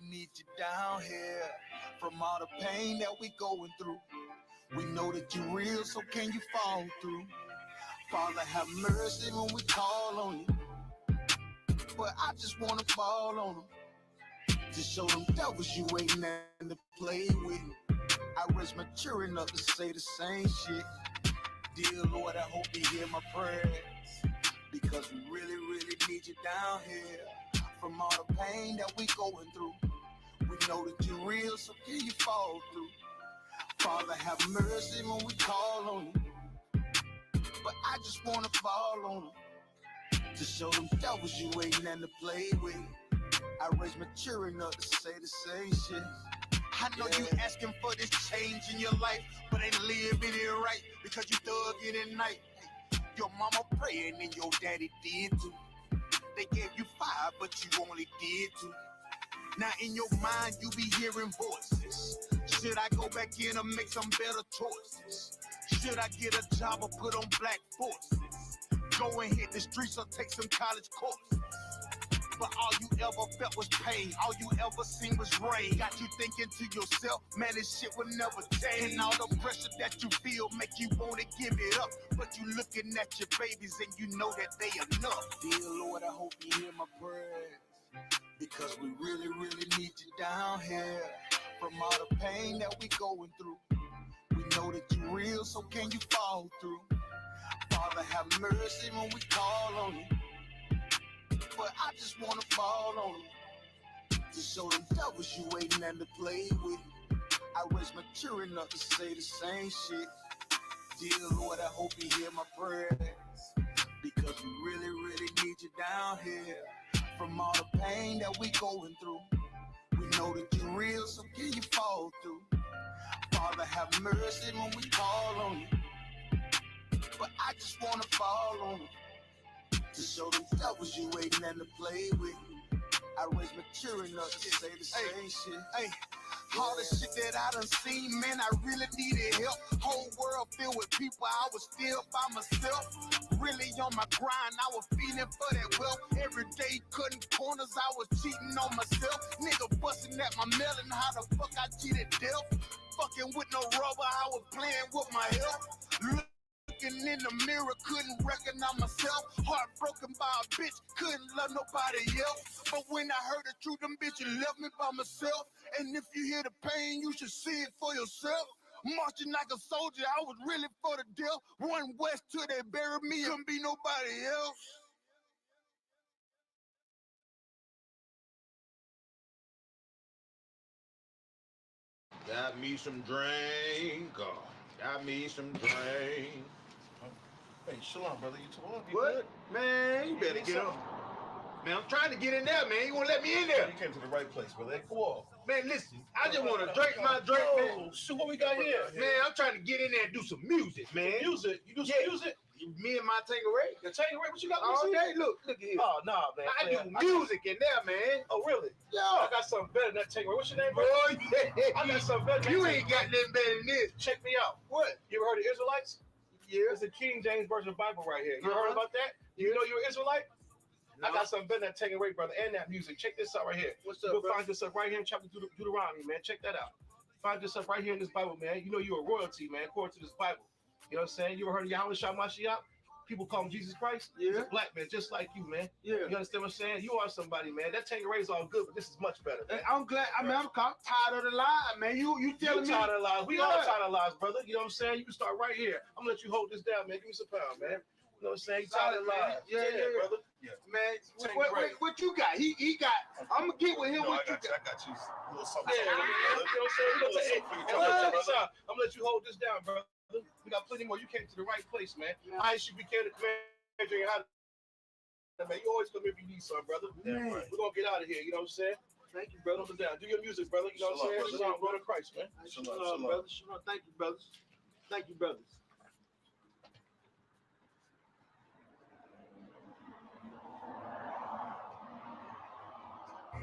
need you down here. From all the pain that we going through, we know that you're real, so can you fall through? Father, have mercy when we call on you. But I just want to fall on them, to show them devils you ain't nothing to play with. I was mature enough to say the same shit. Dear Lord, I hope you hear my prayers, because we really, really need you down here. From all the pain that we going through, we know that you're real, so can you fall through? Father, have mercy when we call on you. But I just want to fall on them, to show them devils you ain't nothing to play with. I was mature enough to say the same shit. I know you asking for this change in your life, but ain't living it right, because you thug it at night. Your mama praying and your daddy did too. They gave you 5, but you only did 2. Now in your mind you be hearing voices. Should I go back in and make some better choices? Should I get a job or put on black forces? Go and hit the streets or take some college courses? But all you ever felt was pain. All you ever seen was rain. Got you thinking to yourself, man, this shit will never change. And all the pressure that you feel make you want to give it up. But you looking at your babies and you know that they enough. Dear Lord, I hope you hear my prayers, because we really, really need you down here. From all the pain that we going through, we know that you're real, so can you fall through? Father, have mercy when we call on you. But I just want to fall on them, to show them devils you ain't nothing to play with. I was mature enough to say the same shit. Dear Lord, I hope you hear my prayers, because we really, really need you down here. From all the pain that we going through, we know that you're real, so can you fall through? Father, have mercy when we call on you. But I just want to fall on them, to show them devils you ain't nothing to play with. I was mature enough to say the same shit. Hey, all the shit that I done seen, man, I really needed help. Whole world filled with people, I was still by myself. Really on my grind, I was feeling for that wealth. Every day cutting corners, I was cheating on myself. Nigga busting at my melon, how the fuck I cheated death? Fucking with no rubber, I was playing with my health. Looking in the mirror, couldn't recognize myself. Heartbroken by a bitch, couldn't love nobody else. But when I heard the truth, them bitches left me by myself. And if you hear the pain, you should see it for yourself. Marching like a soldier, I was really for the death. Run west till they buried me, couldn't be nobody else. Got me some drink. Got me some drink. Hey, Shalom, brother. You too long? What? Man, you better get up. Man, I'm trying to get in there, man. You won't let me in there. You came to the right place, brother. Hey, go off. Man, listen, I just want to drink my drink, man. Shoot, what we got here? Man, I'm trying to get in there and do some music, man. Music? You do some music? Me and my Tangeray. The Tangeray? What you got? All day, look here. Oh, nah, man. I do music in there, man. Oh, really? Yeah. I got something better than that Tangeray. What's your name, bro? Oh, yeah. I got something better than You that ain't got nothing better than this. Check me out. What? You ever heard of Israelites? Yeah. It's a King James Version of the Bible right here. You heard about that? You know you're an Israelite? No. I got something better than that Tangeray, brother, and that music. Check this out right here. What's up, You'll bro? find yourself right here in chapter Deuteronomy, man. Check that out. Find yourself right here in this Bible, man. You know you're a royalty, man, according to this Bible. You know what I'm saying? You ever heard of YAHANNA? People call him Jesus Christ? Yeah. He's a black man, just like you, man. Yeah. You understand what I'm saying? You are somebody, man. That Tangeray is all good, but this is much better, man. I'm glad. I mean, I'm tired of the lie, man. You telling me? Tired of lies. We all tired of lies, brother. You know what I'm saying? You can start right here. I'm gonna let you hold this down, man. Give me some power, man. You know what I'm saying? You tired of lies. Yeah, brother. Yeah. Man, what you got? He got. I'm gonna get with him. What you got? I got you. A little something. Yeah, you know what I'm saying? I'm gonna let you hold this down, brother. We got plenty more. You came to the right place, man. I.S.U.P.K the commander. Man, you always come if you need something, brother. Yeah, right. We're gonna get out of here. You know what I'm saying? Thank you, brother. Hold it down. Do your music, brother. You know what I'm saying? Shalom, brother Christ, man. Shalom, brother. Shalom. Thank you, brothers. Thank you, brothers.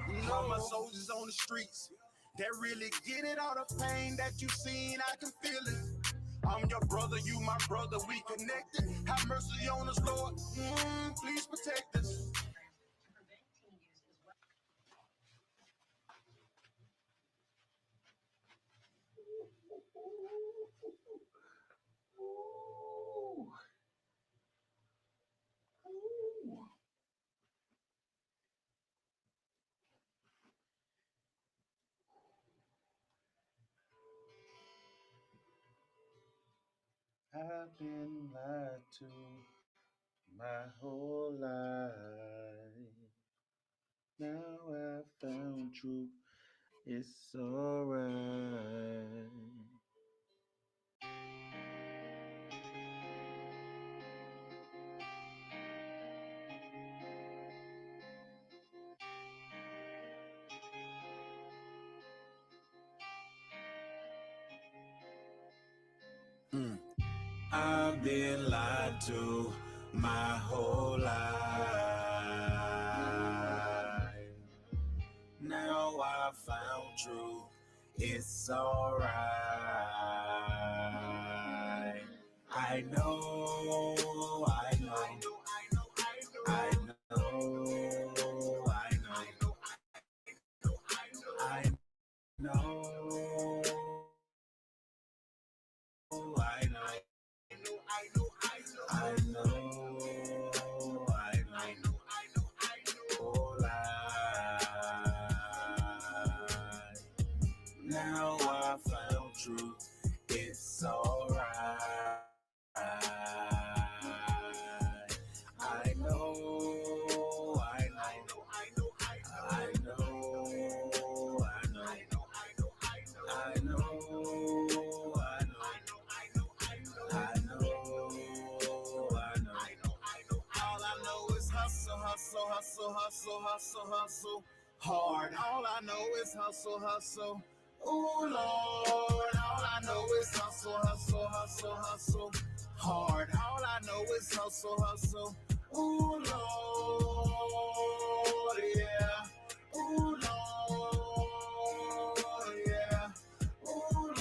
You know my soldiers on the streets. They really get it, all the pain that you seen, I can feel it. I'm your brother, you my brother, we connected. Have mercy on us, Lord. Please protect us. I've been lied to my whole life. Now I found truth. It's alright. I've been lied to my whole life. Now I found truth. It's alright. I know, I know, I know, I know, now I found truth. It's alright. I know, I know, I know, I know, I know. All I know is hustle, hustle, hustle, hustle, hustle, hustle. Hard. All I know is hustle, hustle. Ooh, Lord. All I know is hustle, hustle, hustle, hustle. Hard. All I know is hustle, hustle. Ooh, Lord, yeah. Ooh, Lord, yeah. Ooh, Lord,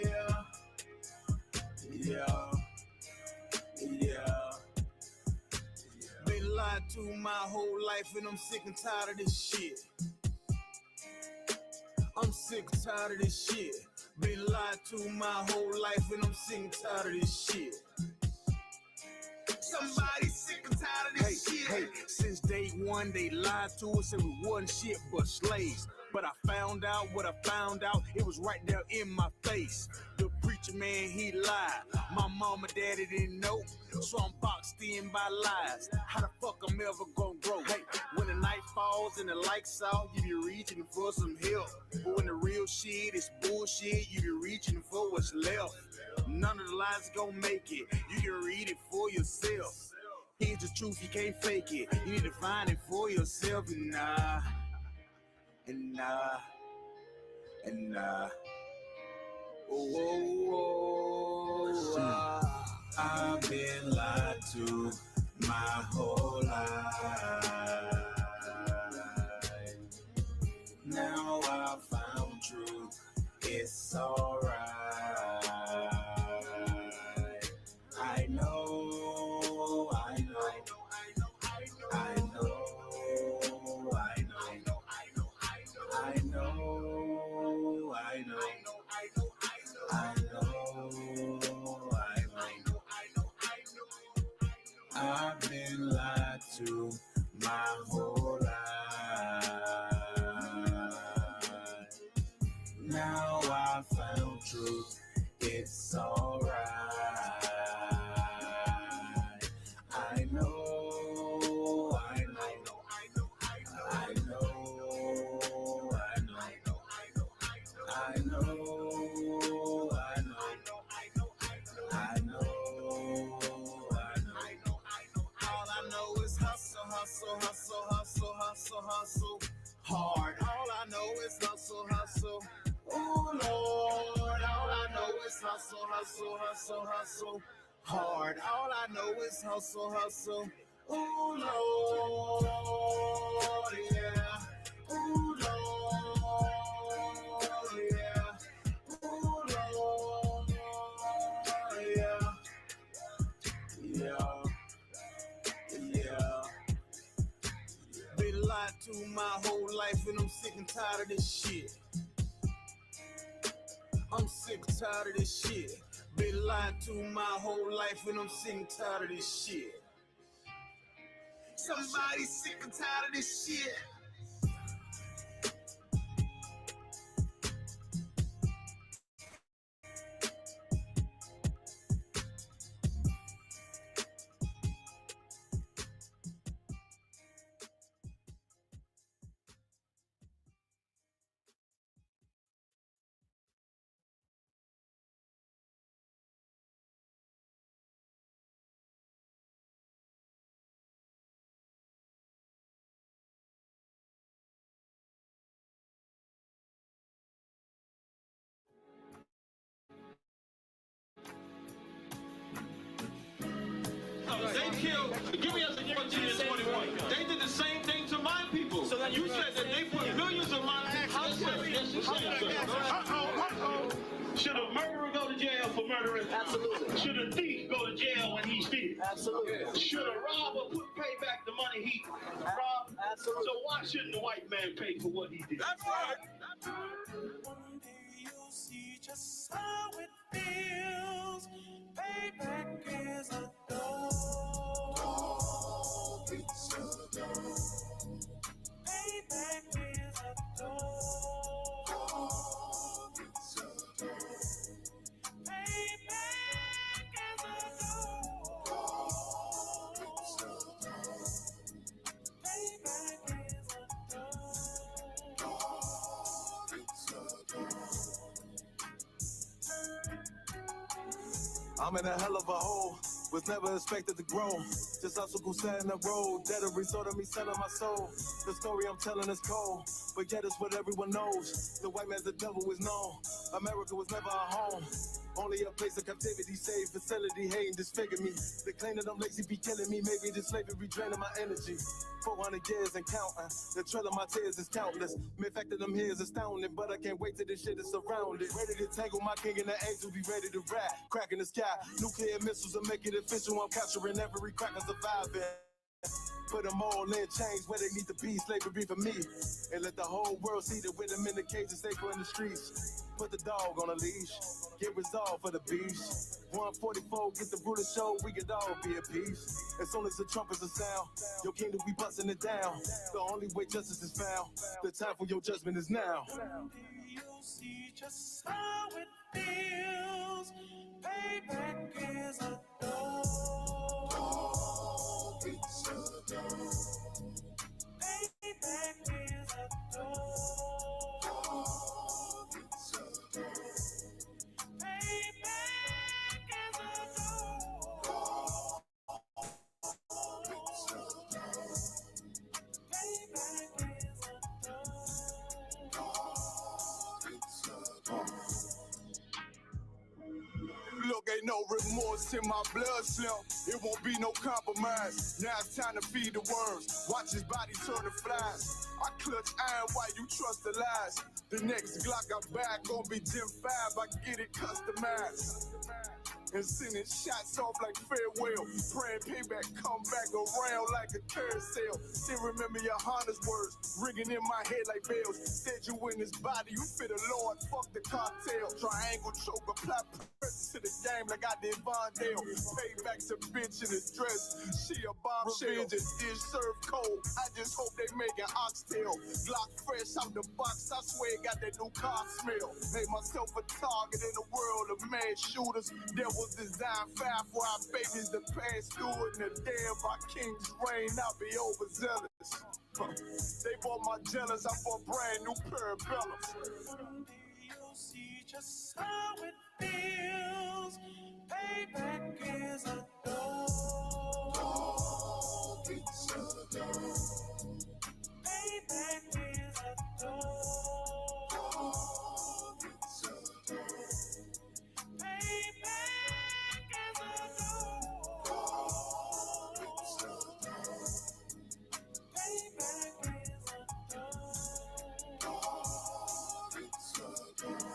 yeah. Yeah. Yeah. Been lied to my whole life and I'm sick and tired of this shit. I'm sick and tired of this shit. Been lied to my whole life and I'm sick and tired of this shit. Somebody sick and tired of this shit. Hey, since day one they lied to us and we wasn't shit but slaves. But I found out what I found out, it was right there in my face. The preacher man, he lied. My mama, daddy didn't know. So I'm boxed in by lies. How the fuck I'm ever gonna grow? Hey, when the night falls and the lights out, you be reaching for some help. But when the real shit is bullshit, you be reaching for what's left. None of the lies gonna make it. You can read it for yourself. Here's the truth, you can't fake it. You need to find it for yourself. And nah, and nah, and nah. Oh, I've been lied to my whole life. Now I found truth. It's alright. I know, I know, I know, I know, I know, I know. I've been lied to my whole life. Now I found truth. It's alright. I know, I know, I know, I know, I know. All I know is hustle, hustle, hustle, hustle, hustle, hustle. Hard. All I know is hustle, hustle. Ooh, Lord. All I know is hustle, hustle, hustle, hustle. Hard. All I know is hustle, hustle. Ooh, Lord, yeah. Ooh, Lord, yeah. Ooh, Lord, yeah. Yeah. Yeah. Been lied to my whole life and I'm sick and tired of this shit. I'm sick and tired of this shit. Been lied to my whole life and I'm sick and tired of this shit. Somebody sick and tired of this shit. killed, give me us a 14 and 21. They did the same thing to my people. So then you said that they put millions of my houses. Yes, you said, sir. Should a murderer go to jail for murdering? Absolutely. Should a thief go to jail when he steals? Absolutely. Should a robber pay back the money he robbed? Absolutely. So why shouldn't the white man pay for what he did? That's right. One day you'll see just how it feels. Payback is a dog. It's a dog. Payback is a dog. It's a dog. Payback is a dog. It's a dog. Payback is a dog. It's a dog. I'm in a hell of a hole, was never expected to grow. Just hustle go set in the road, that a result of me selling my soul. The story I'm telling is cold, but yet it's what everyone knows. The white man's the devil is known. America was never a home, only a place of captivity, safe facility, hating, disfigure me. They claim that I'm lazy, be killing me, maybe this slavery draining my energy. 400 years and counting, the trail of my tears is countless. The fact that I'm here is astounding, but I can't wait till this shit is surrounded. Ready to tangle my king and the angel, be ready to rap. Crack in the sky, nuclear missiles will make it official. I'm capturing every crack and surviving. Put them all in chains where they need to be, slavery for me. And let the whole world see that with them in the cage and safer in the streets. Put the dog on a leash, get resolved for the beast. 144, get the ruler show, we could all be at peace. As soon as the trumpets are sound, your kingdom we busting it down. The only way justice is found, the time for your judgment is now. One day you'll see just how it feels. Payback is a dog. It's a dog. Payback is a dog. It's a dog. Payback is a dog. It's a dog. Payback is a dog. It's a dog. Look, ain't no remorse in my blood slim. It won't be no compromise. Now it's time to feed the worms. Watch his body turn to flies. I clutch iron while you trust the lies. The next Glock I buy gon' be Gen 5. I get it customized. And sending shots off like farewell. Praying payback come back around like a carousel. Still remember YAHANNA's words ringing in my head like bells. Said you in his body, you fit a Lord, fuck the cocktail. Triangle choke, apply pressure to the game like I did Vondale. Payback's a bitch in a dress, she a bombshell. Revenge is dish served cold, I just hope they make an oxtail. Glock fresh out the box, I swear it got that new car smell. Made myself a target in a world of mad shooters. There was designed fire for our babies to pass through it. And the day of our king's reign, I'll be overzealous. They bought my jealous, I bought brand new parabellums. One day you'll see just how it feels. Payback is a dog. It's a dog. Payback is a dog. It's a dog. Payback is a dog. It's a dog. Payback is a dog. It's a dog.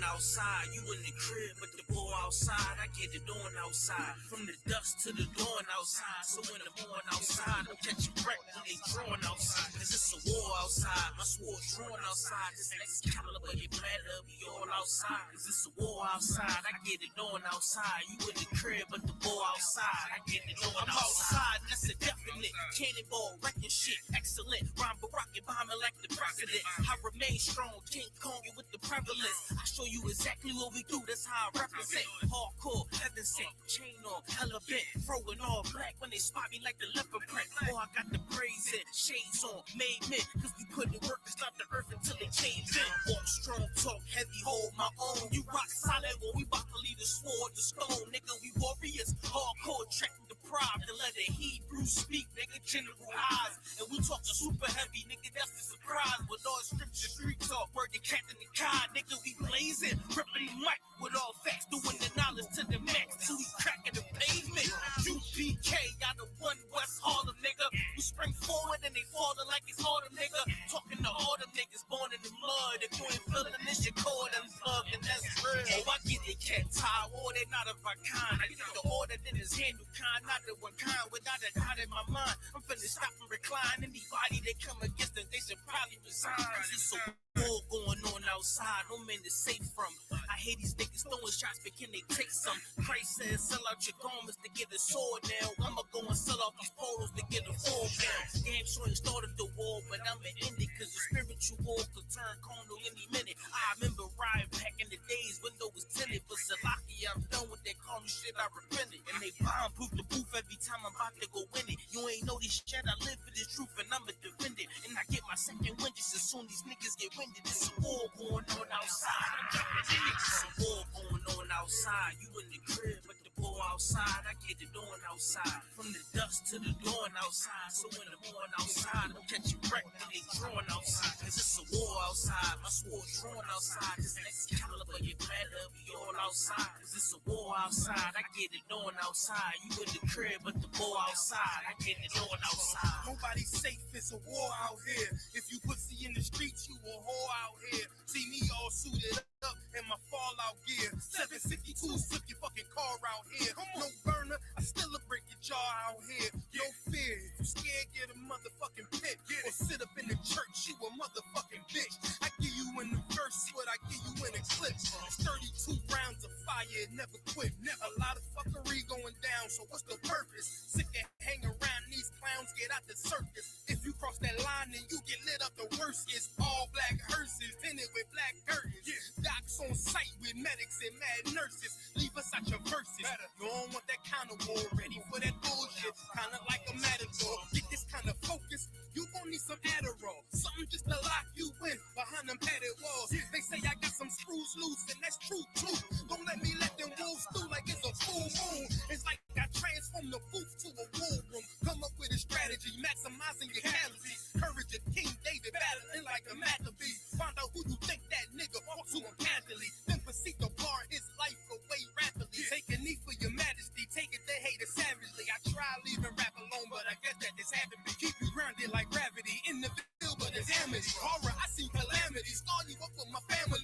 Outside, you in the crib, but the boy outside, I get it on outside. From the dusk to the dawn outside, so in the morning outside, I'm catching wreck when they drawing outside. Cause it's a war outside, my sword drawn outside. This Excalibur, it better be all outside. Cause it's a war outside, I get it on outside. You in the crib, but the boy outside, I get it on outside. That's a definite cannonball, wrecking shit, excellent. Rhyme but rocket bombing like the president. I remain strong, King Kong with the prevalence. I show you exactly what we do, that's how I represent. Hardcore, heaven sent, chain on, hella bent. Throwing all black when they spot me like the leopard print. Oh, I got the braids in, shades on, made men. Cause we put in work to stop the earth until they cave in. Walk strong, talk heavy, hold my own. You rock solid, well we bout to leave the sword, the stone. Nigga, we warriors, hardcore, track the pro. deprived to let the Hebrew speak, nigga, general eyes. And we talking super heavy, nigga, that's the surprise. With all scripture, street talk, word to Captain the Kai, nigga, we blazing, ripping the mic with all facts, doing the knowledge to the max, till we cracking the pavement. U.P.K, out of one West Harlem, nigga. We spring forward and they falling like it's Harlem, nigga. Talking to all them niggas born in the mud. If you ain't feeling this, you call them plug, and that's real. Oh, I get it, cat tie, or they not of our kind. I get the order that is handled kind, not the one kind. Without a doubt in my mind, I'm finna stop and recline. Anybody that come against us, they should probably resign. It's a war going on outside, no man is safe from. I hate these niggas throwing shots, but can they take some? Christ says, sell out your garments to get a sword now. I'ma go and sell out these polos to get a full pound. Damn sure you started the war, but I'ma end it, cause the spiritual war could turn carnal any minute. I remember riding back in the days, window was tinted, but Salaki, I'm done with that carnal shit, I repented. And they bomb-proof the booth every time I'm about to go in it. You ain't know this shit, I live for this truth, and I'ma defend it. And I get my second wind just as soon these niggas get winded. It's a war going on outside, I'm jumping in it. It's a war going on outside, you in the crib, but the ball outside, I get it on outside. From the dust to the dawn outside, so when the morning outside, I'm catching wreck when they drawing outside. Cause it's a war outside, my sword drawn outside. This Excalibur, you better be all outside. Cause it's a war outside, I get it on outside. You in the crib, but the ball outside, I get it on outside. Nobody's safe, it's a war out here. If you pussy in the streets, you a whore out here. See me all suited up in my fallout gear. 762, flip your fucking car out here. No burner, I still a break your jaw out here. No fear, if you scared, get a motherfucking pit. Or sit up in the church, you a motherfucking bitch. I give you in the verse what I give you in a clip. It's 32 rounds of fire, it never quit. A lot of fuckery going down, so what's the purpose? Sick of hanging around these clowns, get out the circus. If you cross that line, then you get lit up. The worst is all black hearses, tinted with black curtains. Docs on site with medics and mad nurses. Leave us out your verses. You don't want that kind of war, ready for that bullshit. Kinda like a matador. Get this kind of focus, you gon' need some Adderall. Something just to lock you in behind them padded walls. They say I got some screws loose, and that's true too. Don't let me let them wolves through like it's a full moon. It's like I transform the booth to a war room. Come up with a strategy, maximizing your calories. Courage of King David, battling like the Maccabees. Find out who you think that nigga fought to him casually. Then proceed to bar his life away rapidly. Take a knee for your majesty, take it to hate it savagely. I try leaving rap alone, but I guess that this happened to keep you grounded like gravity. In the field, but it's amity. Horror, I see calamity. Scar you up for my family.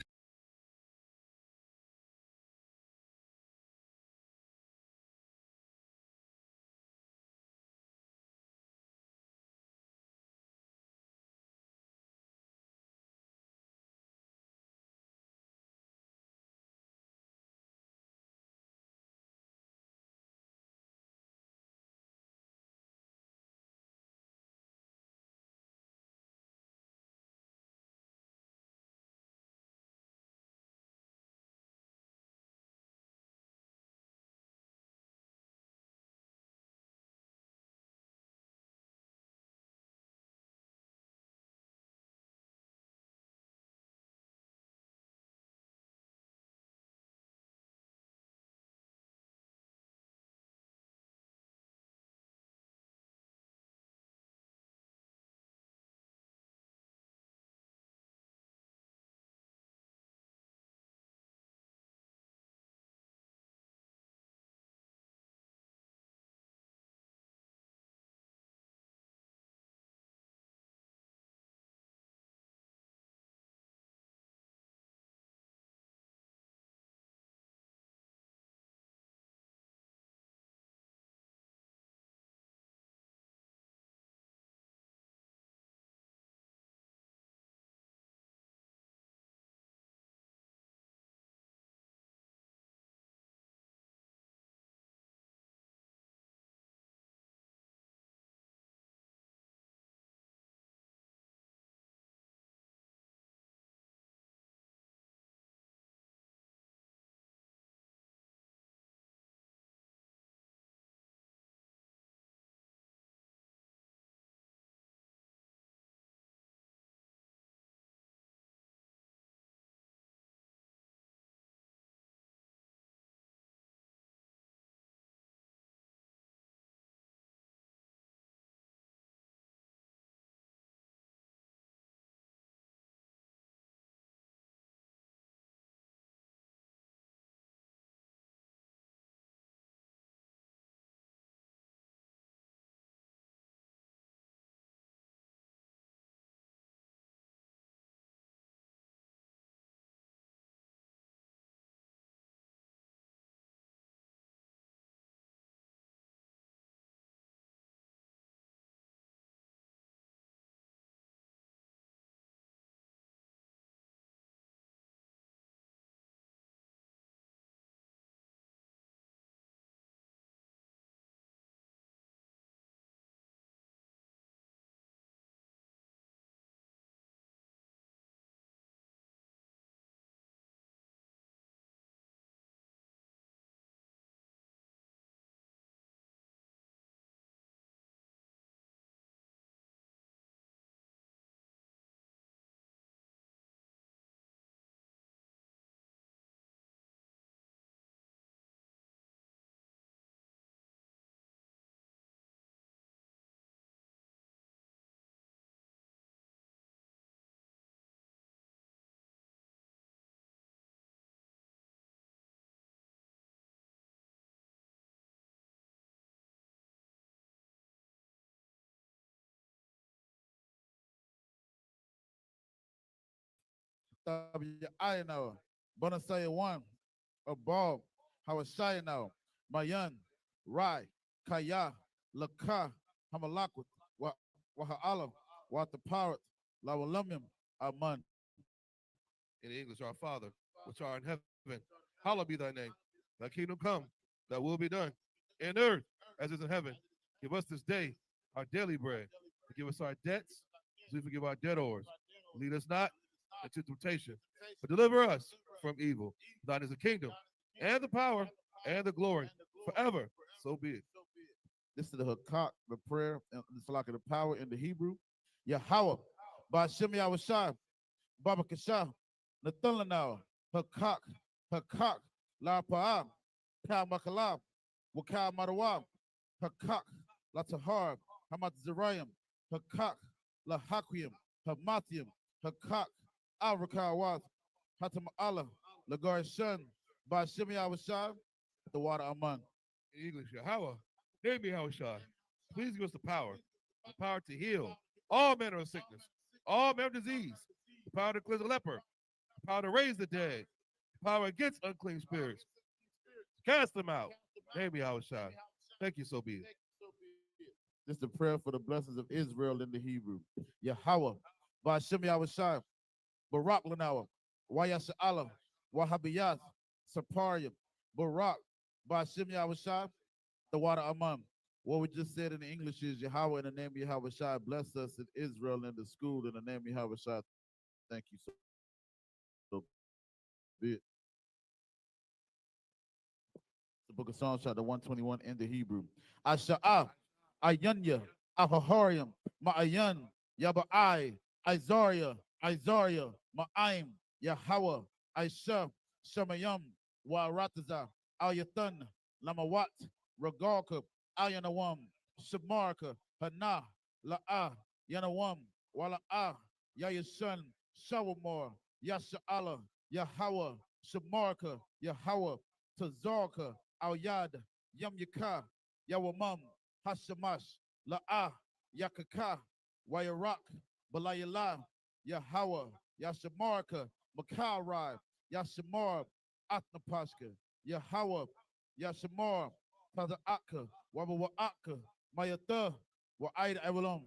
Tabi'ayna, Bonasaya one, Abab, Hawashayna, Mayan, Rai, Kaya, Laka, Hamalakwat, Waha'ala, Wataparat, Lawalumim, Aman. In English, our Father, which art in heaven, hallowed be thy name. Thy kingdom come, thy will be done, in earth as is in heaven. Give us this day our daily bread. Forgive us our debts, as we forgive our debtors. Lead us not into temptation, but deliver us from evil. Thine is the kingdom, and the power, and the glory, forever. So be it. This is the Hakak, the prayer, and it's like the power in the Hebrew. Yahweh, Ba'ashem Yahushua, Baba Kasha, Nathalanel, Hakak, Hakak, La Pa'am, Ka Makalam, Wakal Marawam, Hakak, La Tahar, Hamat Zerayim, Hakak, La Hakwim, Hamathium, Hakak, Arakawaz, Hatam Allah, Lagar Shun, Ba'ashem Yahushua, the water among. In English, Yahweh, name me Yahushua. Please give us the power to heal all manner of sickness, all manner of disease, the power to cleanse the leper, the power to raise the dead, the power against unclean spirits, cast them out. Name me Yahushua. Thank you, so be it. This is the prayer for the blessings of Israel in the Hebrew. Yahweh, Ba'ashem Yahushua, Barak Lanawa, Wayasha Allah, Wahabiyath, Saparium, Barak, Ba'ashem Yahushua, the water among. What we just said in the English is Yahweh in the name of Yahweh Shai, bless us in Israel in the school in the name of Yahweh Shai. Thank you so be it. The book of Psalms, chapter 121 in the Hebrew. Asha'ah, Ayanya, Ahahariam, Ma'ayan, Yaba'ai, Isaiah, Isaiah, Ma'aim, Yahweh, Aisha, Shemayam, Wa'arataza, Ayathan, Lamawat, Ragalka, Ayanawam, Shamarka, Hana, La'ah, Yanawam, Wala'ah, Yayashan, Shawamor, Yasha'ala, Yahweh, Shamarka, Yahweh, Tazarka, Al Yad, Yam Yaka, Yawamam, Hashamash, La'ah, Yakaka, Wayarak, Balayala, Yahweh, Yashamarka, Makarai, Yashamar, Atnapashka, Yahweh, Yashamar, Taza'aka, Wabawa'aka, Mayata, Wa'aida Avalon.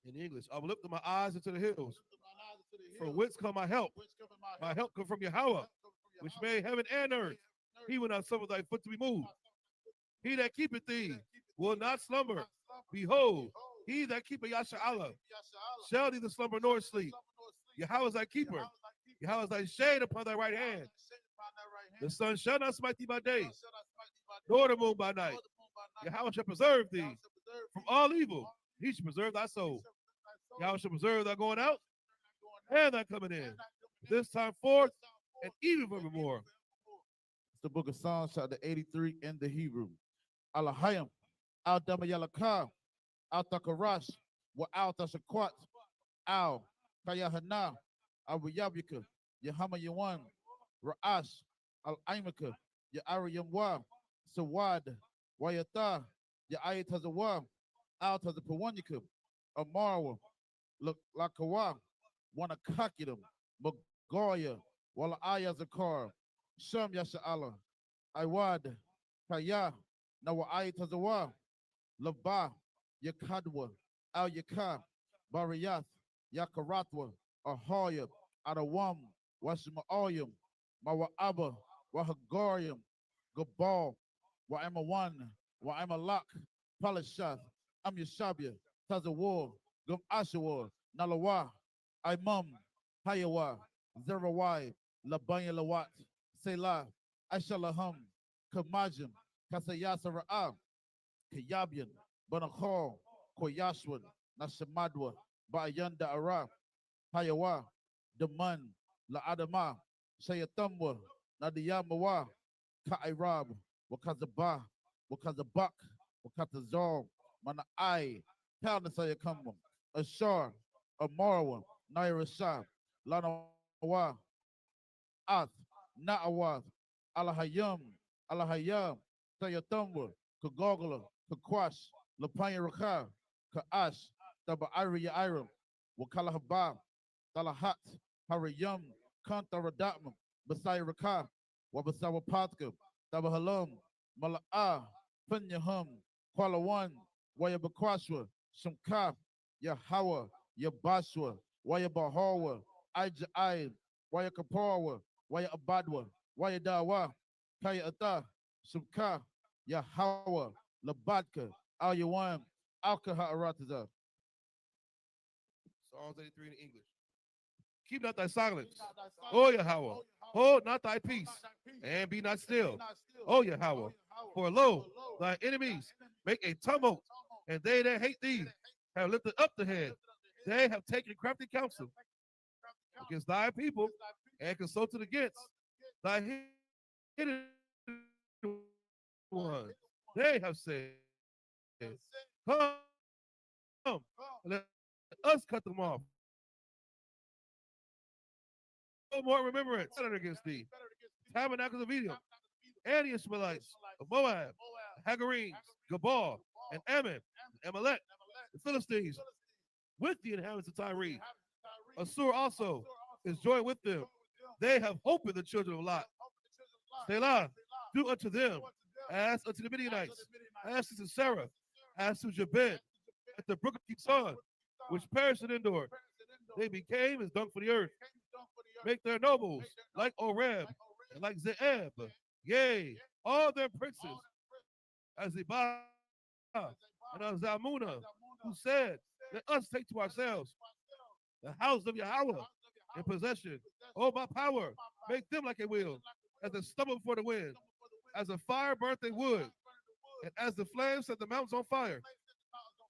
In English, I will lift up my eyes into the hills. From whence come my help? My help come from Yahweh, which made heaven and earth. He will not suffer thy foot to be moved. He that keepeth thee will not slumber. Behold, he that keepeth Yasha'Allah shall neither slumber nor sleep. Yahweh is thy keeper. Yahweh is thy shade upon thy right hand. The sun shall not smite thee by day, nor the moon by night. Yahweh shall preserve thee from all evil. He shall preserve thy soul. Yahweh shall preserve thy going out and thy coming in, this time forth and even forevermore. It's the book of Psalms, chapter 83 in the Hebrew. Alahayim, Al Damayalaka, Al Takarash, Wa Al Tashakwat, Al Kayahana, Al Yabika, Yahama Yawan, Ra'ash, Al Aimaka, Ya'ara Yamwa, Sawad, Wayata, Ya'ayat Tazawa, Al Tazapawanyaka, Amarwa, Lakawa, Wanakakidam, Magoya, Wala Ayazakar, Sham Yasha'Allah, Iwad, Kaya, Nawa Tazawa, Laba, Yakadwa, Al Yaka, Bariyath, Yakaratwa, Ahoyab, Adawam, Washima Mawa'aba, Wahagarium, Gabal, Wa'emawan, Wa'emalak, Palashath, Amyashabia, Tazawar, Gum Ashawar, Nalawa, Imam, Hayawa, Zerawai, Labanya Lawat, Selah, Ashalaham, Kamajim, Kasayasara'a, Kayabian, Banakor, Koyashwan, Nashamadwa, Bayanda Ara, Hayawa, Daman, La Adama, Shayatamwa, Nadiyamawa, Kairab, Wakazaba, Wakazabak, Wakatazor, Mana'ai, Kalnasayakamba, Ashar, Amarwa, Nairashah, Lanawa, Ath, Na'awath, Alahayam, Alahayam, Sayatamba, Kagogla, Kakwash, Lapanya Raka, Kaash, Taba Iri Iram, Wakalahaba, Talahat, Harayam, Kantaradatman, Basai Raka, Wabasawa Patka, Tabahalam, Mala'a, Punyahum, Kualawan, Wayabakwashwa, Shamka, Yahawa, Yabashwa, Wayabahawa, Ijai, Wayakapawa, Wayabadwa, Wayadawa, Kaya Ata, Shamka, Yahawa, Labadka, Al-Yawan, Alkaha Arataza. Psalms 83 in English. Keep not thy silence, O Yahweh. Hold not thy peace, and be not still, O Yahweh. For lo, thy enemies make a tumult, and they that hate thee have lifted up the head. They have taken crafty counsel against thy people, and consulted against thy hidden ones. They have said, come, let us cut them off. No more remembrance against thee. Tabernacles of Edom, and the Ishmaelites of Moab, Hagarenes, Gabal, and Ammon, and Amalek, the Philistines, with the inhabitants of Tyre. Assur also is joined with them. They have hope in the children of Lot. Selah, do unto them as unto the Midianites, as to Sarah, as to Jabin, at the brook of Kison, which perished in Endor. They became as dung for the earth. Make their nobles like Oreb and like Zeeb, yea, all their princes, as Zebah and of Zalmunna, who said, let us take to ourselves the house of Yahweh in possession. Oh, my power, make them like a wheel, as a stubble before the wind, as a fire burnt in wood, and as the flames set the mountains on fire.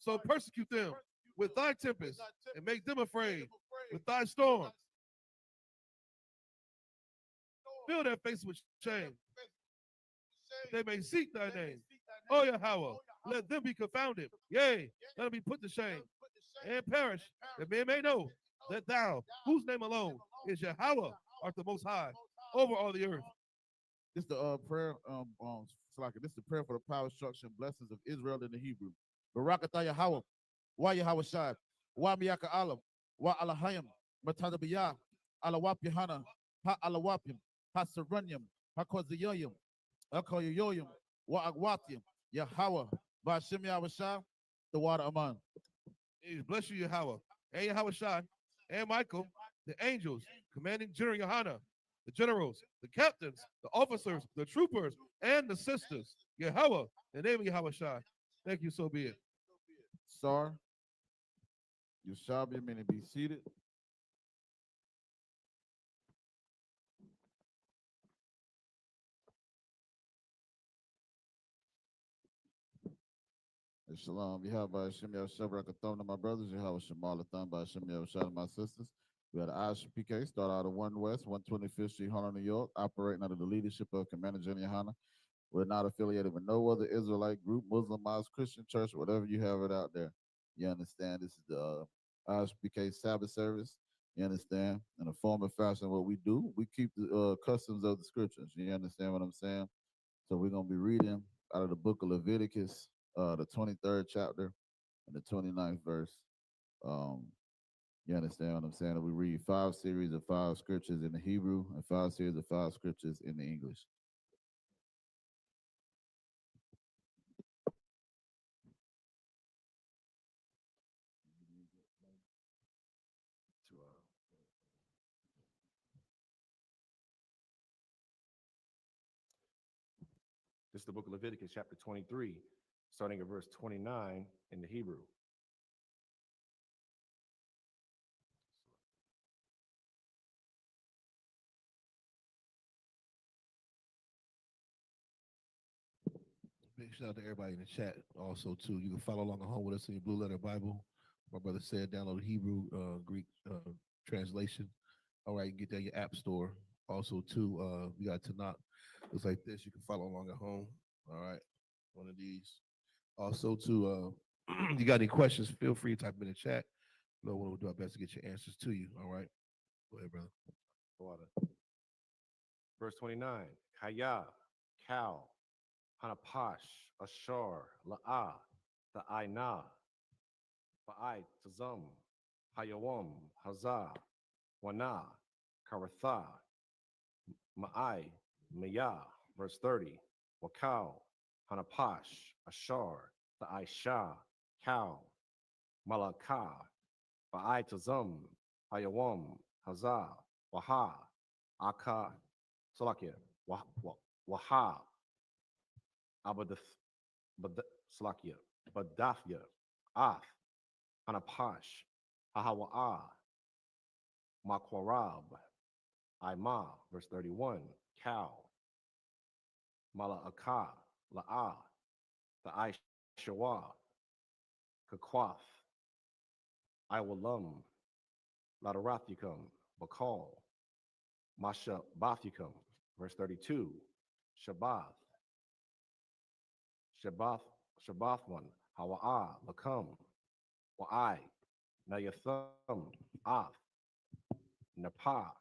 So persecute them with thy tempest, and make them afraid with thy storm. Fill their faces with shame. They may seek thy name. O Yahweh, let them be confounded. Yea, let them be put to shame and perish, that men may know that thou, whose name alone is Yahweh, art the most high over all the earth. This is the prayer, Salaka. This is the prayer for the power, structure, and blessings of Israel in the Hebrew. Barakatah Yahweh, Wa Yahweh Shai, Wa Miyaka Alam, Wa Alahayim, Matadabiyah, Alawap Yohana, Ha Alawapim, Ha Serunium, Ha Koziyoyim, Ha Koyoyoyim, Wa Agwatim, Yahweh, Bashim Yahweh Shai, the water Aman. Bless you, Yahweh, and Yahweh Shai, and Michael, the angels, commanding General YAHANNA, the generals, the captains, the officers, the troopers, and the sisters. Yahweh, in the name of Yahweh Shai. Thank you, so be it. Sir, you shall be meaning be seated. Shalom. Yahweh Hashem Yahshua Rakathon to my brothers. Yahweh Shemal Athon by Hashem Yahshua to my sisters. We had I.S.U.P.K, start out of 1 West, 125th Street, Harlem, New York, operating under the leadership of Commander General YAHANNA. We're not affiliated with no other Israelite group, Muslim, Mosque, Christian church, whatever you have it out there. You understand? This is the I.S.U.P.K Sabbath service. You understand? In a form and fashion, what we do, we keep the customs of the scriptures. You understand what I'm saying? So we're going to be reading out of the book of Leviticus, the 23rd chapter and the 29th verse. You understand what I'm saying? We read 5 series of 5 scriptures in the Hebrew and 5 series of 5 scriptures in the English. This is the book of Leviticus, chapter 23, starting at verse 29 in the Hebrew. Big shout out to everybody in the chat. Also, too, you can follow along at home with us in your Blue Letter Bible. My brother said download the Hebrew, Greek translation. All right, you can get that in your app store. Also, too, we got Tanakh. Looks like this. You can follow along at home. All right, one of these. Also, too, you got any questions, feel free to type them in the chat. No one will do our best to get your answers to you. All right, go ahead, brother. Verse 29, Kaya, cow, Hanapash, Ashar, La'ah, the Aina, Ba'ai, Tazam, Hayawam, Hazah, Wana, Karatha, Ma'ai, Maya, verse 30, Wakau, Hanapash, Ashar, the Aisha, Cow, Malaka, Ba'ai Tazum, Hayawam, Hazah, Waha, Aka, Salakia, Waha, Abadath, Salakia, Badafya, Ath, Hanapash, Hahawa'a, Makwarab, Ima, verse 31, Cow, Mala'aka, La'a, the Aishawa, Kakwath, Iwalam, Ladarathicum, Bakal, Masha Bathicum, verse 32, Shabbath, Shabbath one, Hawa'a, Lakam, Wa'ai, Nayathum, Ath, Napa,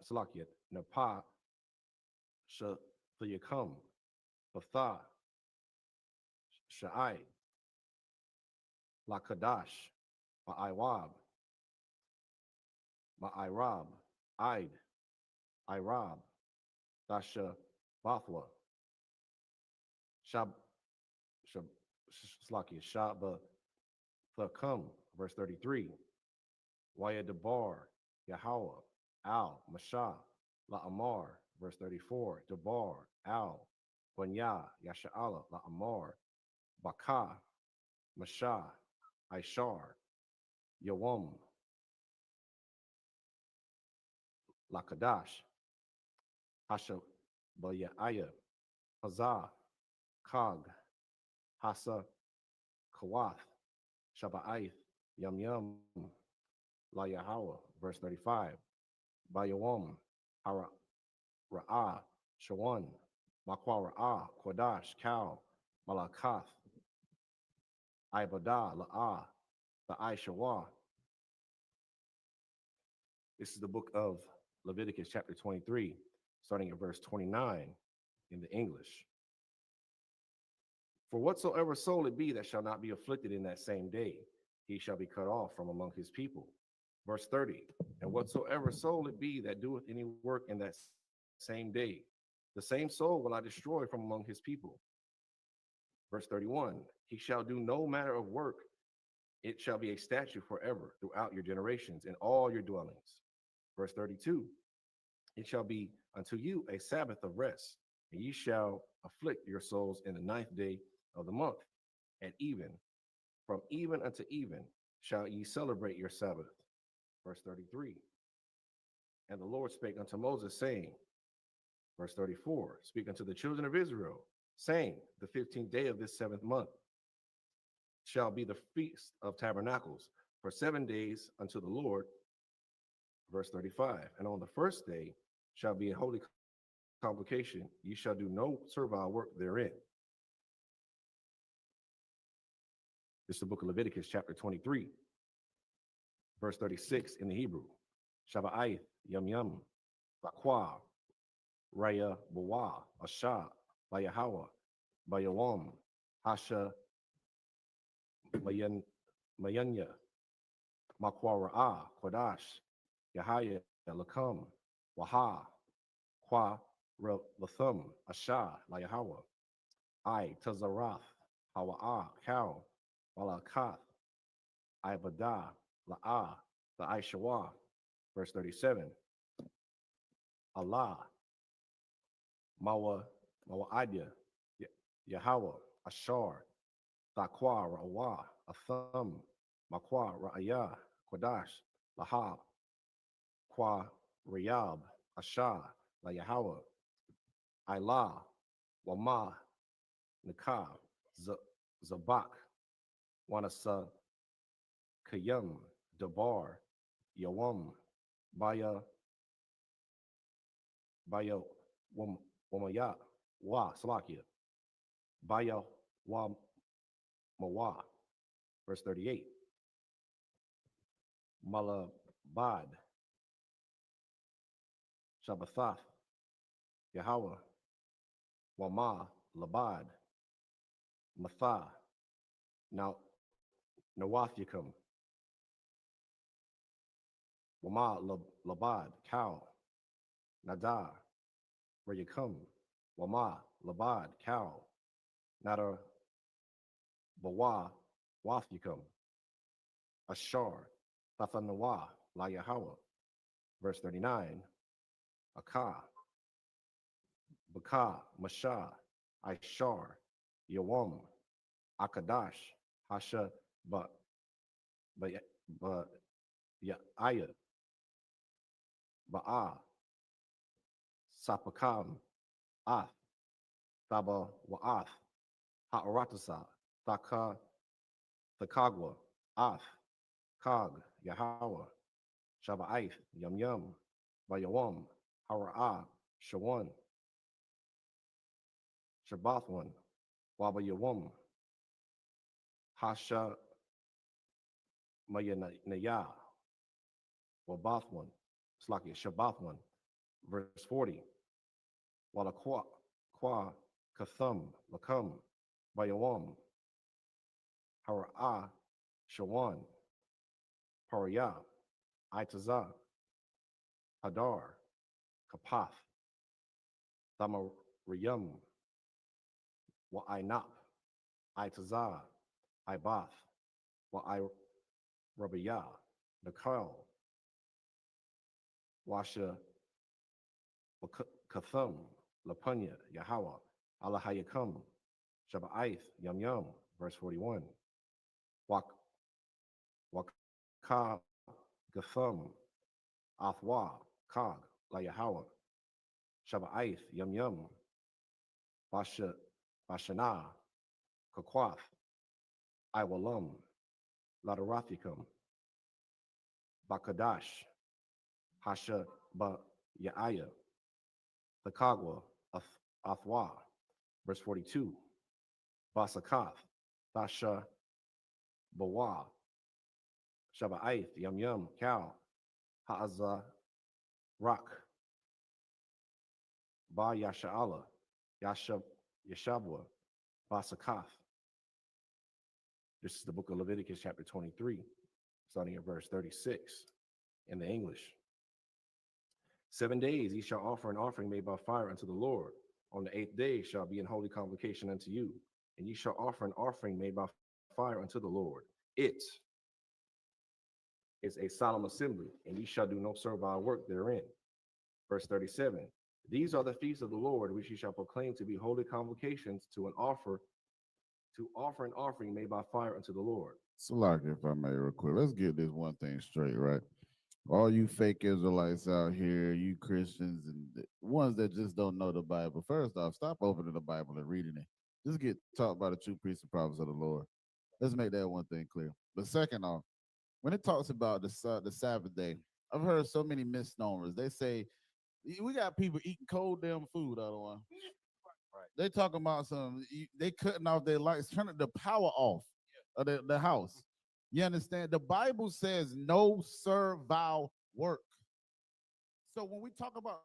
Salakiat, Napa, Shathayakam, Batha, Sha'ai, La Qadash, Ma'aiwab, Ma'airab, Id, Irab, Dasha Bathwa, Shab, Slakia, Shaba, Thakam, verse 33, Waya Debar, Yahweh, Al, Masha, La Amar, verse 34, Debar, Al, Banya, Yasha'ala, La Amar, Baka, Masha, Aishar, Yawam, La Qadash, Hasha, Bayaya, Hazah, Kag, Hasa, Kawath, Shaba'ath, Yum Yum, La Yahweh, verse 35, Bayawam, Hara, Ra'ah, Shawan, Makwa Ra'ah, Qadash, Cow, Malakath, Ibadah, La'ah, the Aishawa. This is the book of Leviticus, chapter 23, starting at verse 29 in the English. For whatsoever soul it be that shall not be afflicted in that same day, he shall be cut off from among his people. Verse 30, and whatsoever soul it be that doeth any work in that same day, the same soul will I destroy from among his people. Verse 31, he shall do no manner of work. It shall be a statute forever throughout your generations in all your dwellings. Verse 32, it shall be unto you a Sabbath of rest, and ye shall afflict your souls in the 9th day of the month. At even, from even unto even, shall ye celebrate your Sabbath. Verse 33, and the Lord spake unto Moses, saying, verse 34, speak unto the children of Israel, saying, the 15th day of this 7th month shall be the feast of tabernacles for 7 days unto the Lord. Verse 35, and on the first day shall be a holy convocation. Ye shall do no servile work therein. This is the book of Leviticus, chapter 23, verse 36 in the Hebrew. Shaba'ath, Yum Yum, Bakwa, Raya, Bawa, Asha, Bayahawa, Bayawam, Hasha, Mayanya, Makwa Ra'ah, Qadash, Yahaya, Lakam, Waha, Kwa, Lathum, Asha, Layahawa, I, Tazarath, Hawa'ah, Cow, Malakath, Ibadah, La'ah, the Aishawa. Verse 37, Allah, Mawa'adya, Yahweh, Ashar, Thaqwa, Ra'awah, Atham, Makwa, Ra'ayah, Qadash, Lahab, Kwa, Riyab, Asha, La Yahweh, Ilah, Wama, Nikah, Zabak, Wanasa, Kayam, Dabar, Yawam, Baya, Wamaya, Wa, Salakia, Baya, Wa, Mawa. Verse 38, Malabad, Shabbathath, Yahweh, Wama, Labad, Matha, now Nawathikum, Wama Labad, cow. Nada, where you come. Wama Labad, cow. Nada Bawa, wath you come. Ashar, Tathanawa, La Yahweh. Verse 39, Akah, Baka, Masha, Ishar, Yawam, Akadash, Hasha, but Ya'aya, Ba'a, Sapakam, Ath, Thaba Wa'ath, Ha'aratasa, Thaka, Thakagwa, Ath, Kag, Yahweh, Shaba'ath, Yum Yum, Bayawam, Hara'ah, Shawan, Shabbathwan, Wabayawam, Hasha Mayanaya, Wabathwan, Slaki Shabbathwan, verse 40, Walakwa, Kwa, Kathum, Lakam, Bayawam, Hara'ah, Shawan, Pariyah, Itazah, Hadar, Kapath, Thamariyam, Wa'inap, Itazah, Ibath, Wa'irabiyah, Nakal, Washa, Kathum, Lapunya, Yahweh, Allahayakam, Shaba'ath, Yum Yum, verse 41. Waka, Gathum, Athwa, Kag, La Yahweh, Shaba'ath, Yum Yum, Bashana, Kakwath, Iwalam, Ladarathicum, Bakadash, Hasha Ba Yaaya, the Kagwa, Athwa, verse 42, Basakath, Thasha Bawa, Shaba'ath, Yum Yum, Cow, Ha'azah, Rock, Ba Yasha'ala, Yashabwa, Basakath. This is the book of Leviticus, chapter 23, starting at verse 36 in the English. 7 days ye shall offer an offering made by fire unto the Lord. On the 8th day shall be an holy convocation unto you, and ye shall offer an offering made by fire unto the Lord. It is a solemn assembly, and ye shall do no servile work therein. Verse 37, these are the feasts of the Lord, which ye shall proclaim to be holy convocations to offer an offering made by fire unto the Lord. So, like, if I may, real quick, let's get this one thing straight, right? All you fake Israelites out here, you Christians, and the ones that just don't know the Bible. First off, stop opening the Bible and reading it. Just get taught by the true priests and prophets of the Lord. Let's make that one thing clear. But second off, when it talks about the Sabbath day, I've heard so many misnomers. They say we got people eating cold damn food out of one. Right. They talking about they cutting off their lights, turning the power off of the house. You understand? The Bible says no servile work. So when we talk about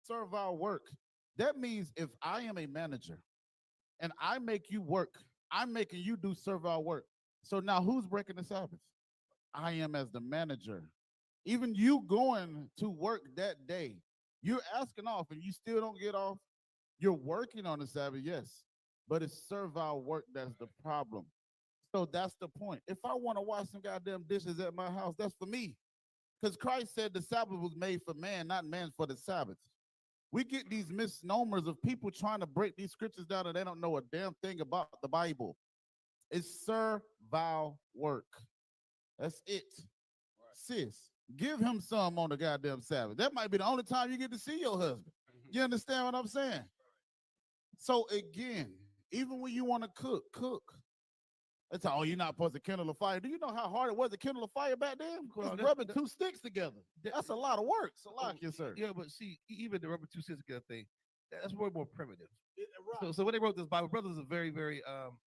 servile work, that means if I am a manager and I make you work, I'm making you do servile work. So now who's breaking the Sabbath? I am as the manager. Even you going to work that day, you're asking off and you still don't get off. You're working on the Sabbath, yes, but it's servile work that's the problem. So that's the point. If I want to wash some goddamn dishes at my house, that's for me. Because Christ said the Sabbath was made for man, not man for the Sabbath. We get these misnomers of people trying to break these scriptures down and they don't know a damn thing about the Bible. It's servile work. That's it. Right. Sis, give him some on the goddamn Sabbath. That might be the only time you get to see your husband. You understand what I'm saying? So again, even when you want to cook. That's how, you're not supposed to kindle a fire. Do you know how hard it was to kindle a fire back then? Well, rubbing two sticks together. That's a lot of work. So yes, sir. Yeah, but see, even the rubbing two sticks together thing, that's way more primitive. So when they wrote this Bible, brothers are very, very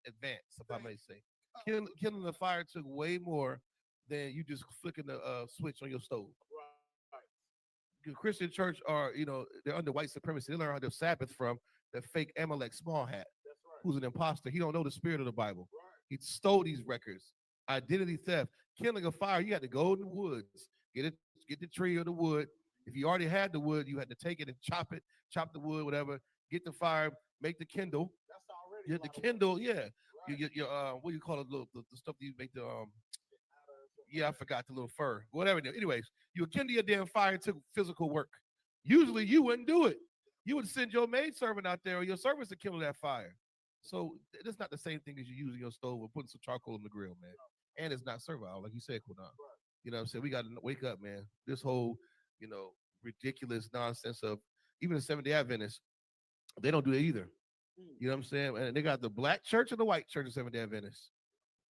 advanced, if I may say. Kindling the fire took way more than you just flicking the switch on your stove. Right. The Christian church are, they're under white supremacy. They learn how to Sabbath from the fake Amalek small hat, who's an imposter. He don't know the spirit of the Bible. Right. He stole these records. Identity theft. Kindling a fire, you had to go in the woods, get a get the tree or the wood. If you already had the wood, you had to take it and chop the wood, whatever. Get the fire, make the kindle. That's already The kindle, yeah. Your what do you call it? The stuff that you make the yeah, I forgot the little fur. Whatever. Anyways, you would kindle your damn fire to physical work. Usually you wouldn't do it. You would send your maid servant out there or your servants to kindle that fire. So it's not the same thing as you using your stove or putting some charcoal in the grill, man. And it's not servile, like you said, Quadan. You know what I'm saying? We got to wake up, man. This whole, ridiculous nonsense of even the Seventh-day Adventists, they don't do it either. You know what I'm saying? And they got the black church and the white church of Seventh-day Adventists.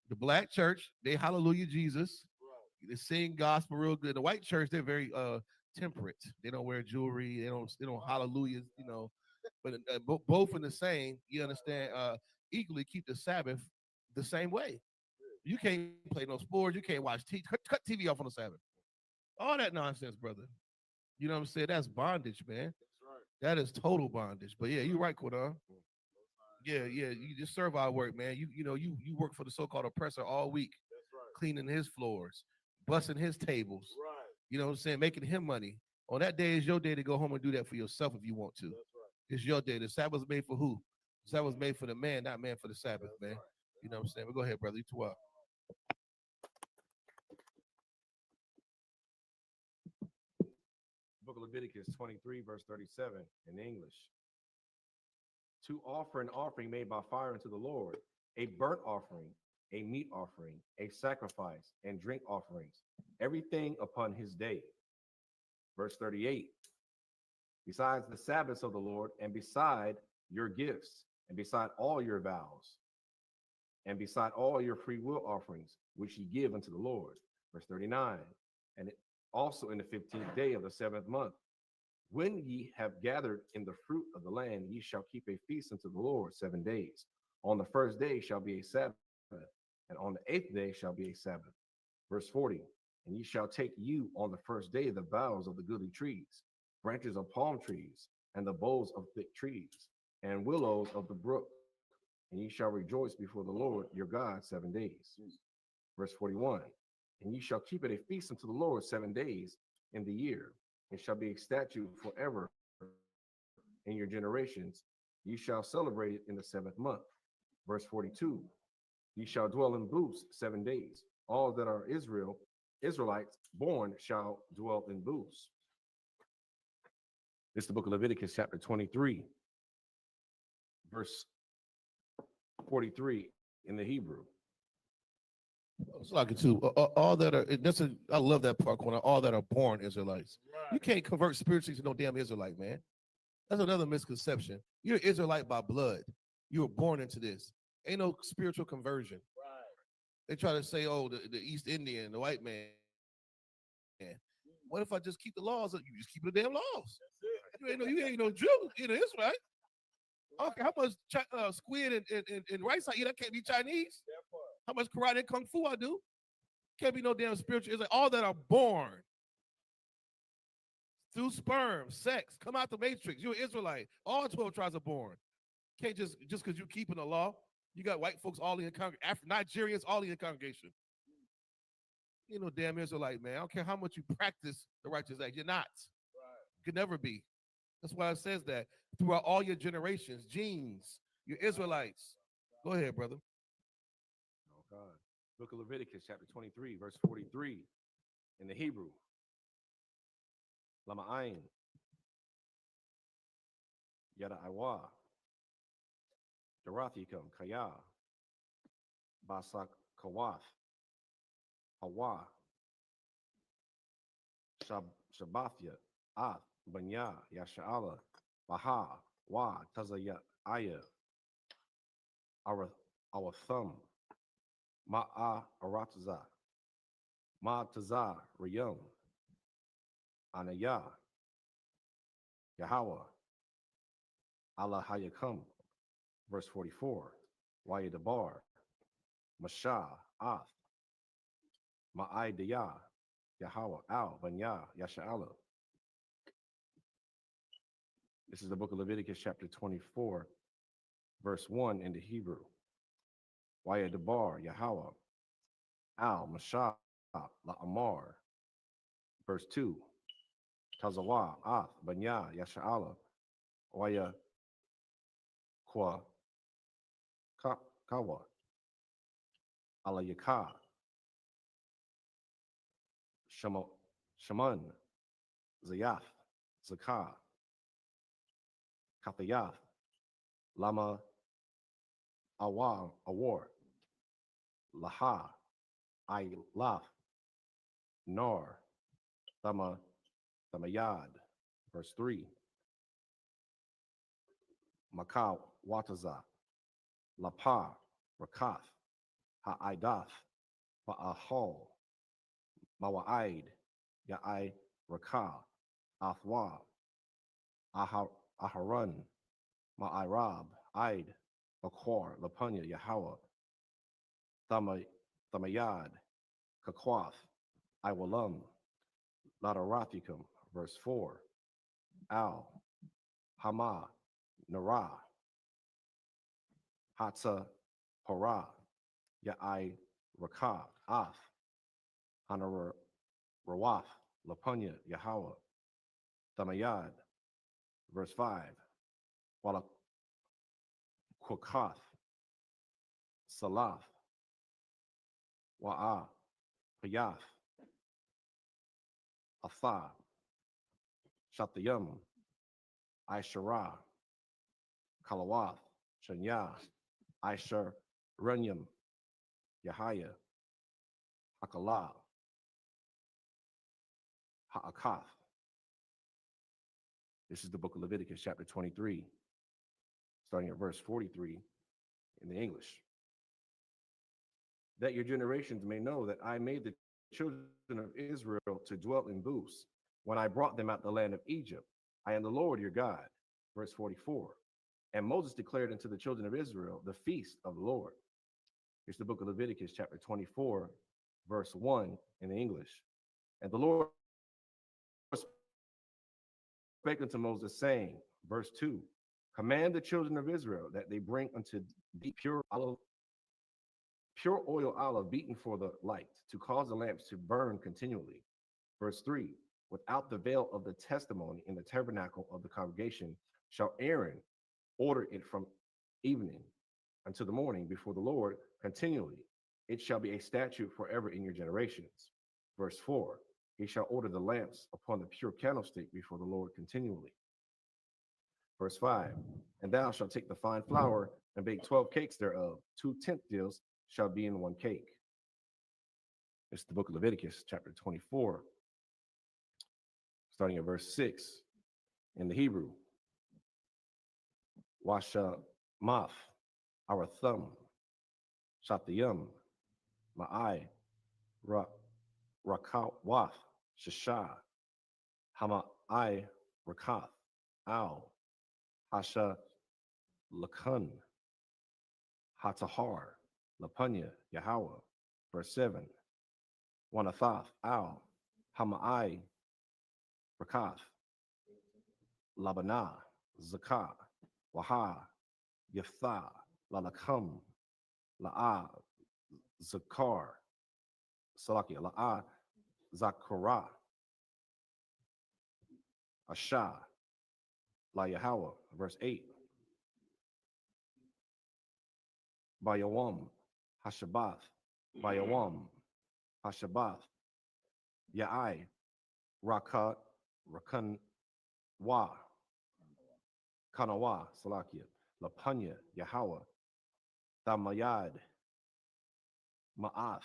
The black church, they hallelujah Jesus. They sing gospel real good. The white church, they're very temperate. They don't wear jewelry. They don't hallelujah, But both in the same, you understand, equally keep the Sabbath the same way. You can't play no sports. You can't watch TV. Cut TV off on the Sabbath. All that nonsense, brother. You know what I'm saying? That's bondage, man. That's right. That is total bondage. But yeah, you're right, Quadan. Yeah, you just serve our work, man. You work for the so-called oppressor all week. That's right. Cleaning his floors, busting his tables. Right. You know what I'm saying? Making him money. On that day is your day to go home and do that for yourself if you want to. That's right. It's your day. The Sabbath was made for who? The Sabbath was made for the man, not man for the Sabbath, man. Right. You know what I'm saying? But go ahead, brother. You too up. Book of Leviticus 23, verse 37 in English. To offer an offering made by fire unto the Lord, a burnt offering, a meat offering, a sacrifice, and drink offerings, everything upon his day. Verse 38. Besides the Sabbaths of the Lord, and beside your gifts, and beside all your vows, and beside all your free will offerings, which ye give unto the Lord. Verse 39. And also in the 15th day of the 7th month, when ye have gathered in the fruit of the land, ye shall keep a feast unto the Lord 7 days. On the first day shall be a Sabbath, and on the 8th day shall be a Sabbath. Verse 40. And ye shall take you on the first day the boughs of the goodly trees, branches of palm trees, and the boughs of thick trees, and willows of the brook, and ye shall rejoice before the Lord your God 7 days. Verse 41. And ye shall keep it a feast unto the Lord 7 days in the year. It shall be a statute forever in your generations. Ye shall celebrate it in the 7th month. Verse 42. Ye shall dwell in booths 7 days. All that are Israelites born shall dwell in booths. This is the book of Leviticus, chapter 23, verse 43 in the Hebrew. It's like it too. All that are I love that part when all that are born Israelites. Right. You can't convert spiritually to no damn Israelite, man. That's another misconception. You're an Israelite by blood. You were born into this. Ain't no spiritual conversion. Right. They try to say, oh, the East Indian, the white man. What if I just keep the laws? You just keep the damn laws. You ain't no Jew. You're an Israelite. Okay, how much squid and rice I eat? That can't be Chinese. How much karate and kung fu I do? Can't be no damn spiritual. It's like all that are born through sperm, sex, come out the matrix. You're an Israelite. All 12 tribes are born. Can't just because you keeping the law. You got white folks all in the congregation, Nigerians all in the congregation. You know, damn Israelite, man. I don't care how much you practice the righteous act. You're not. Right. You could never be. That's why it says that throughout all your generations, genes, you're Israelites. Go ahead, brother. Oh, God. Book of Leviticus, chapter 23, verse 43 in the Hebrew. Lama'ayin. Yada Iwa. Darathicum, Kaya. Basak Kawath. Hawa. Shabbathia. Ath. Banya. Yasha'ala. Baha. Wa. Tazaya. Aya. Our thumb. Ma'a Arataza. Ma'taza. Riyum. Anaya. Yahweh. Allah Hayakum. Verse 44. Wayadabar. Masha. Ath. Ma'idaya. Yahweh. Al. Banya. Yasha'ala. This is the book of Leviticus, chapter 24, verse 1 in the Hebrew. Wayadabar. Yahweh. Al. Masha. La'amar. Verse 2. Tazawa, Ath, Banya, Yasha'ala, Waya, Kwa, Kawa, Ala Yaka, Shaman, Zayath, Zakah, Kathayath, Lama, Awar, Laha, Laf, Nor, Thamayad. Verse 3. Makau, Wataza, Lapa, Rakath, Ha'aidath, Ba'ahol, Mawa'aid, Ya'ai, Rakah, Athwa, Aharan, Ma'irab, Aid, Akwar, Lapunya, Yahweh, Thamayad, Kakwath, Iwalam, Ladarathicum. Verse 4. Al, Hama, Nara, Hatsa, Hara, Ya'ai, Rakah, Ath, Hanara, Rawaf, Lapunya, Yahweh, Thamayad. Verse 5. Wala Kwakath, Salaf, Wa'a, Payath, Atha, Shatayam, Aishara, Kalawath, Shanya, Aishar, Runyam, Yahaya, Hakala, Ha'akath. This is the book of Leviticus, chapter 23, starting at verse 43 in the English. That your generations may know that I made the children of Israel to dwell in booths when I brought them out the land of Egypt. I am the Lord your God. Verse 44. And Moses declared unto the children of Israel the feast of the Lord. Here's the book of Leviticus, chapter 24, verse 1 in the English. And the Lord spake unto Moses, saying, verse 2, command the children of Israel that they bring unto thee pure oil olive beaten for the light, to cause the lamps to burn continually. Verse 3, without the veil of the testimony in the tabernacle of the congregation shall Aaron order it from evening until the morning before the Lord continually. It shall be a statute forever in your generations. Verse 4, he shall order the lamps upon the pure candlestick before the Lord continually. Verse 5, and thou shalt take the fine flour and bake 12 cakes thereof. 2/10 deals shall be in one cake. It's the book of Leviticus, chapter 24, starting at verse 6 in the Hebrew. Washamaf, our thumb, Shatayam, Ma'ai, Rakawath, Shasha, Hama'ai, Rakath, Al, Hasha, Lakan, Hatahar, Lapunya, Yahweh. Verse 7. Wanathath, Al, Hama'ai, Rakath, Labana, Zakah, Waha, Yeftha, Lalakam, La'a, Zakar, Salakia, La'a, Zakara, Asha, La Yahweh. Verse 8. Bayawam, Hashabath, Bayawam, Hashabath, Ya'ai, Rakat, Rakan, Wa, Kanawa, Salakia, Lapunya, Yahweh, Thamayad, Ma'ath,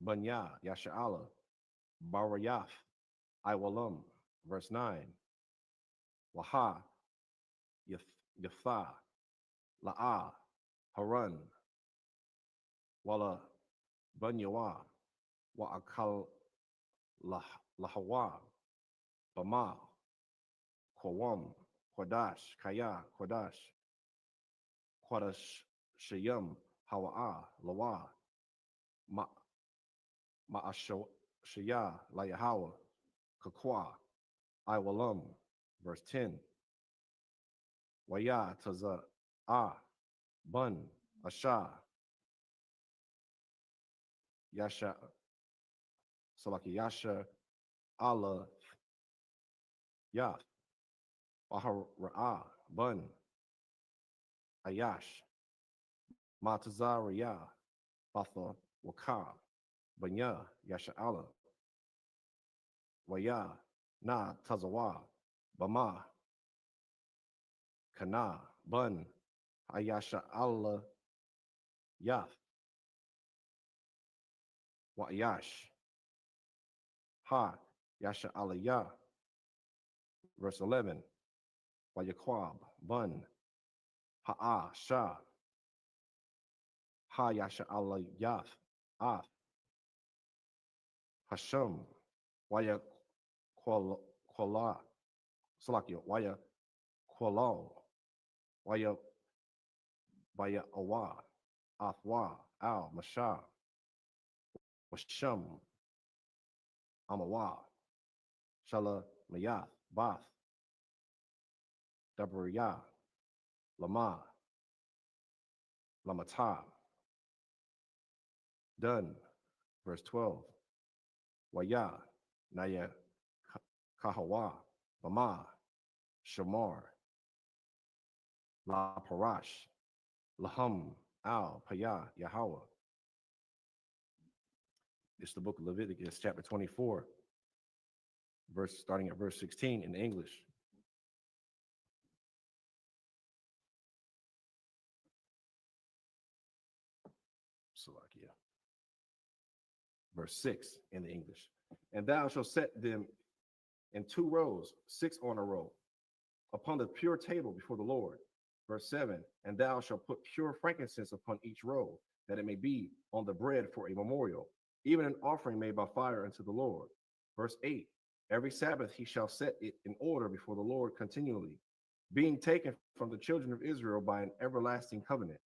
Banya, Yasha'ala, Barayath, Iwalam. Verse 9. Waha, Yatha, La'a, Haran, Wala, Banyawa, Wa'akal, Lahawa, Bama, Kwam, Qadash, Kaya, Qadash, Shayam, Hawa'a, Lawa, Ma'ashaya, Layahawa, Kakwa, Iwalam. Verse 10. Waya, Taza, Bun, Asha, Yasha, Salaki, Yasha, Allah, Yah, Wahara'ah, Bun, Ayash, Matazariya, Batha, Waka, Banya, Yasha'ala, Waya, Na, Tazawa, Bama, Kana, Bun, Ayasha'ala, Yath, Wa'yash, Ha, Yasha'ala Yah, verse 11, Wayaquab, Bun, Ha'a, Shah, Ha Yasha'ala Yath, Ath, Hashem, Waya Kola, Salakia, Waya Kolal, Waya Baya Awa, Athwa, Al, Masha, Washem, Amawa, Shala, Mayath, Bath, Dabriya, Lama, Lamata, Done, verse 12, Waya, Naya, Kahawa, Bama, Shamar, La Parash, Laham, Al, Paya, Yahweh. It's the book of Leviticus, chapter 24, starting at verse 16 in English. Salakia. Verse 6 in the English. And thou shalt set them in 2 rows, 6 on a row, upon the pure table before the Lord. Verse 7, and thou shalt put pure frankincense upon each row, that it may be on the bread for a memorial, even an offering made by fire unto the Lord. Verse 8, every Sabbath he shall set it in order before the Lord continually, being taken from the children of Israel by an everlasting covenant.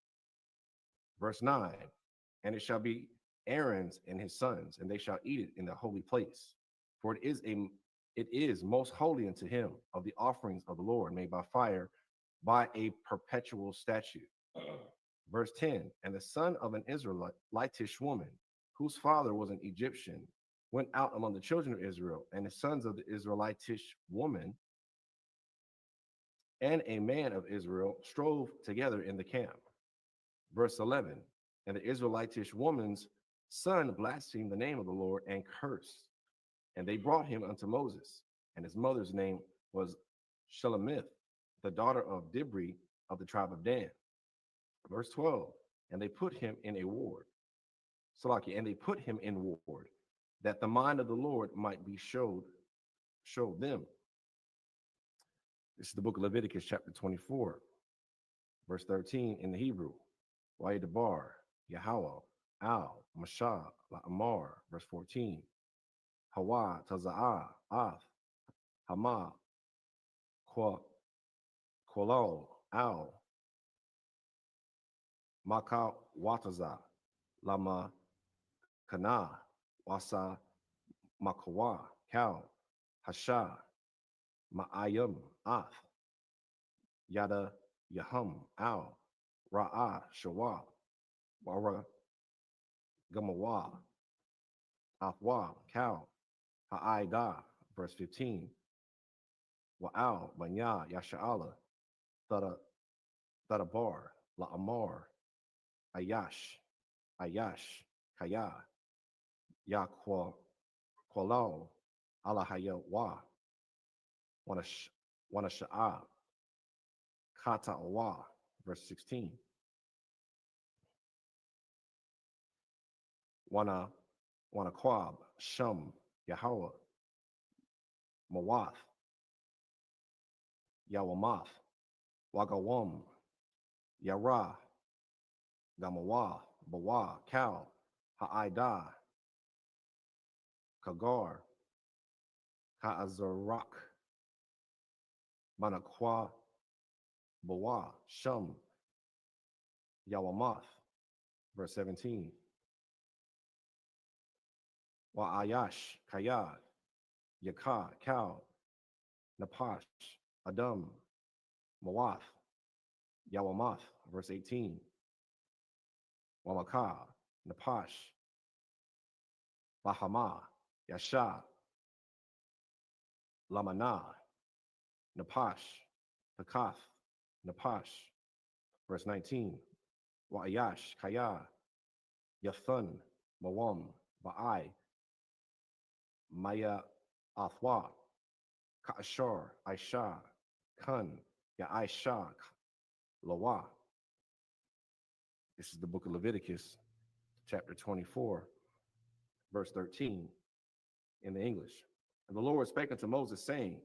Verse 9, and it shall be Aaron's and his sons, and they shall eat it in the holy place. For it is most holy unto him of the offerings of the Lord made by fire, by a perpetual statute. Verse 10, and the son of an Israelitish woman, whose father was an Egyptian, went out among the children of Israel, and the sons of the Israelitish woman and a man of Israel strove together in the camp. Verse 11, and the Israelitish woman's son blasphemed the name of the Lord and cursed. And they brought him unto Moses, and his mother's name was Shelemith, the daughter of Dibri of the tribe of Dan. Verse 12, and they put him in a ward. Salaki, and they put him in ward, that the mind of the Lord might be showed them. This is the book of Leviticus, chapter 24, verse 13 in the Hebrew. Wa'edabar, Yahweh, Al, Mashah, La'amar, verse 14. Hawa, Taza'ah, Ath, Hama, Kolal, Al, Maka, Wataza, Lama, Kana, Wasa, Makawa, Kal, Hasha, Ma'ayim, Ath, Yada, Yaham, Al, Ra'ah, Shawa, Wara, Gamawa, Athwa, Kal, Ha'aida, verse 15. Wa'al, Banya, Yasha'ala, Thadabar, La'amar, Ayash, Kaya, Yaqwa, Qualo, Alahaya Wa, Wanasha'a, Kata Wa, verse 16. Wanaquab, Shum, Yahweh, Mawath, Yawamath, Wagawam, Yara, Gamawa, Bawa, Kal, Ha'aida, Kagar, Ka'azarak, Manaqua, Bawa, Shum, Yawamath, verse 17. Wa'ayash, Kayad, Yaka, Kal, Napash, Adam, Mawath, Yawamath, verse 18. Wamaka, Napash, Bahama, Yasha, Lamana, Napash, Pakath, Napash. Verse 19, Wa'ayash, Kaya, Yathun, Mawam, Ba'ai, Maya Athwa, Ka'ashar, Aisha, Kun, Ya'aisha, Lawa. This is the book of Leviticus, chapter 24, verse 13 in the English. And the Lord spake unto Moses, saying,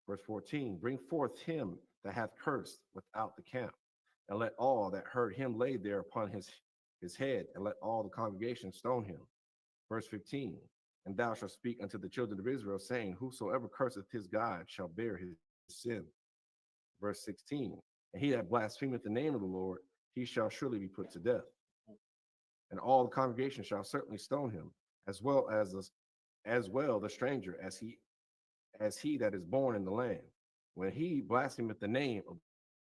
verse 14, bring forth him that hath cursed without the camp, and let all that heard him lay there upon his head, and let all the congregation stone him. Verse 15, and thou shalt speak unto the children of Israel, saying, whosoever curseth his God shall bear his sin. Verse 16, and he that blasphemeth the name of the Lord, he shall surely be put to death. And all the congregation shall certainly stone him, as well the stranger as he that is born in the land. When he blasphemeth the name of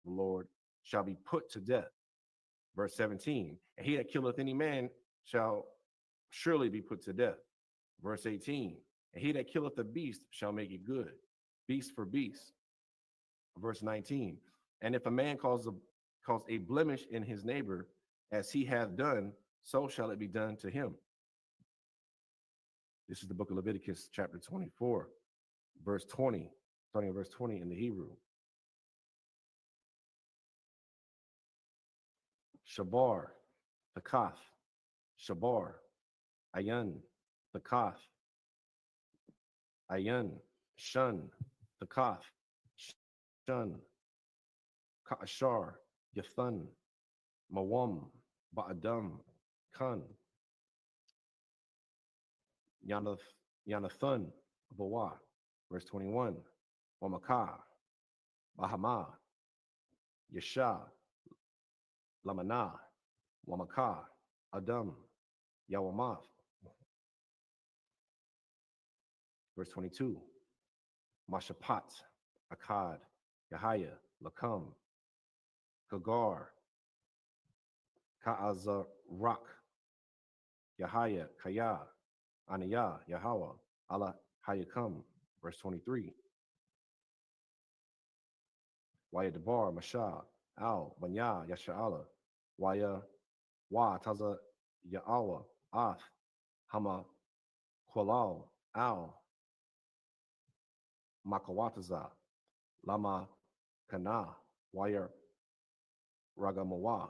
the Lord, shall be put to death. Verse 17, and he that killeth any man shall surely be put to death. Verse 18, and he that killeth a beast shall make it good, beast for beast. Verse 19, and if a man cause a blemish in his neighbor, as he hath done, so shall it be done to him. This is the book of Leviticus, chapter 24, verse 20, starting at verse 20 in the Hebrew. Shabar, Pakath, Shabar, Ayan, Pakath, Ayan, Shun, Pakath, Shun, Ka'ashar, Yathun, Mawam, Ba'adam, Kun, Yanathun, Bawa, verse 21, Wamakah, Bahama, Yesha, Lamana, Wamakah, Adam, Yawamath. Verse 22, Mashapat, Akkad, Yahaya, Lakam, Kagar, Ka'azarak, Yahaya, Kaya, Aniyah, Yahweh, Allah Hayakam. Verse 23, Waya Debar, Masha, Al, Banya, Yasha'ala, Waya, Wa, Taza, Ya'awa, Ath, Hama, Kwalal, Al, Makawataza, Lama, Kana, Waya, Ragamawa,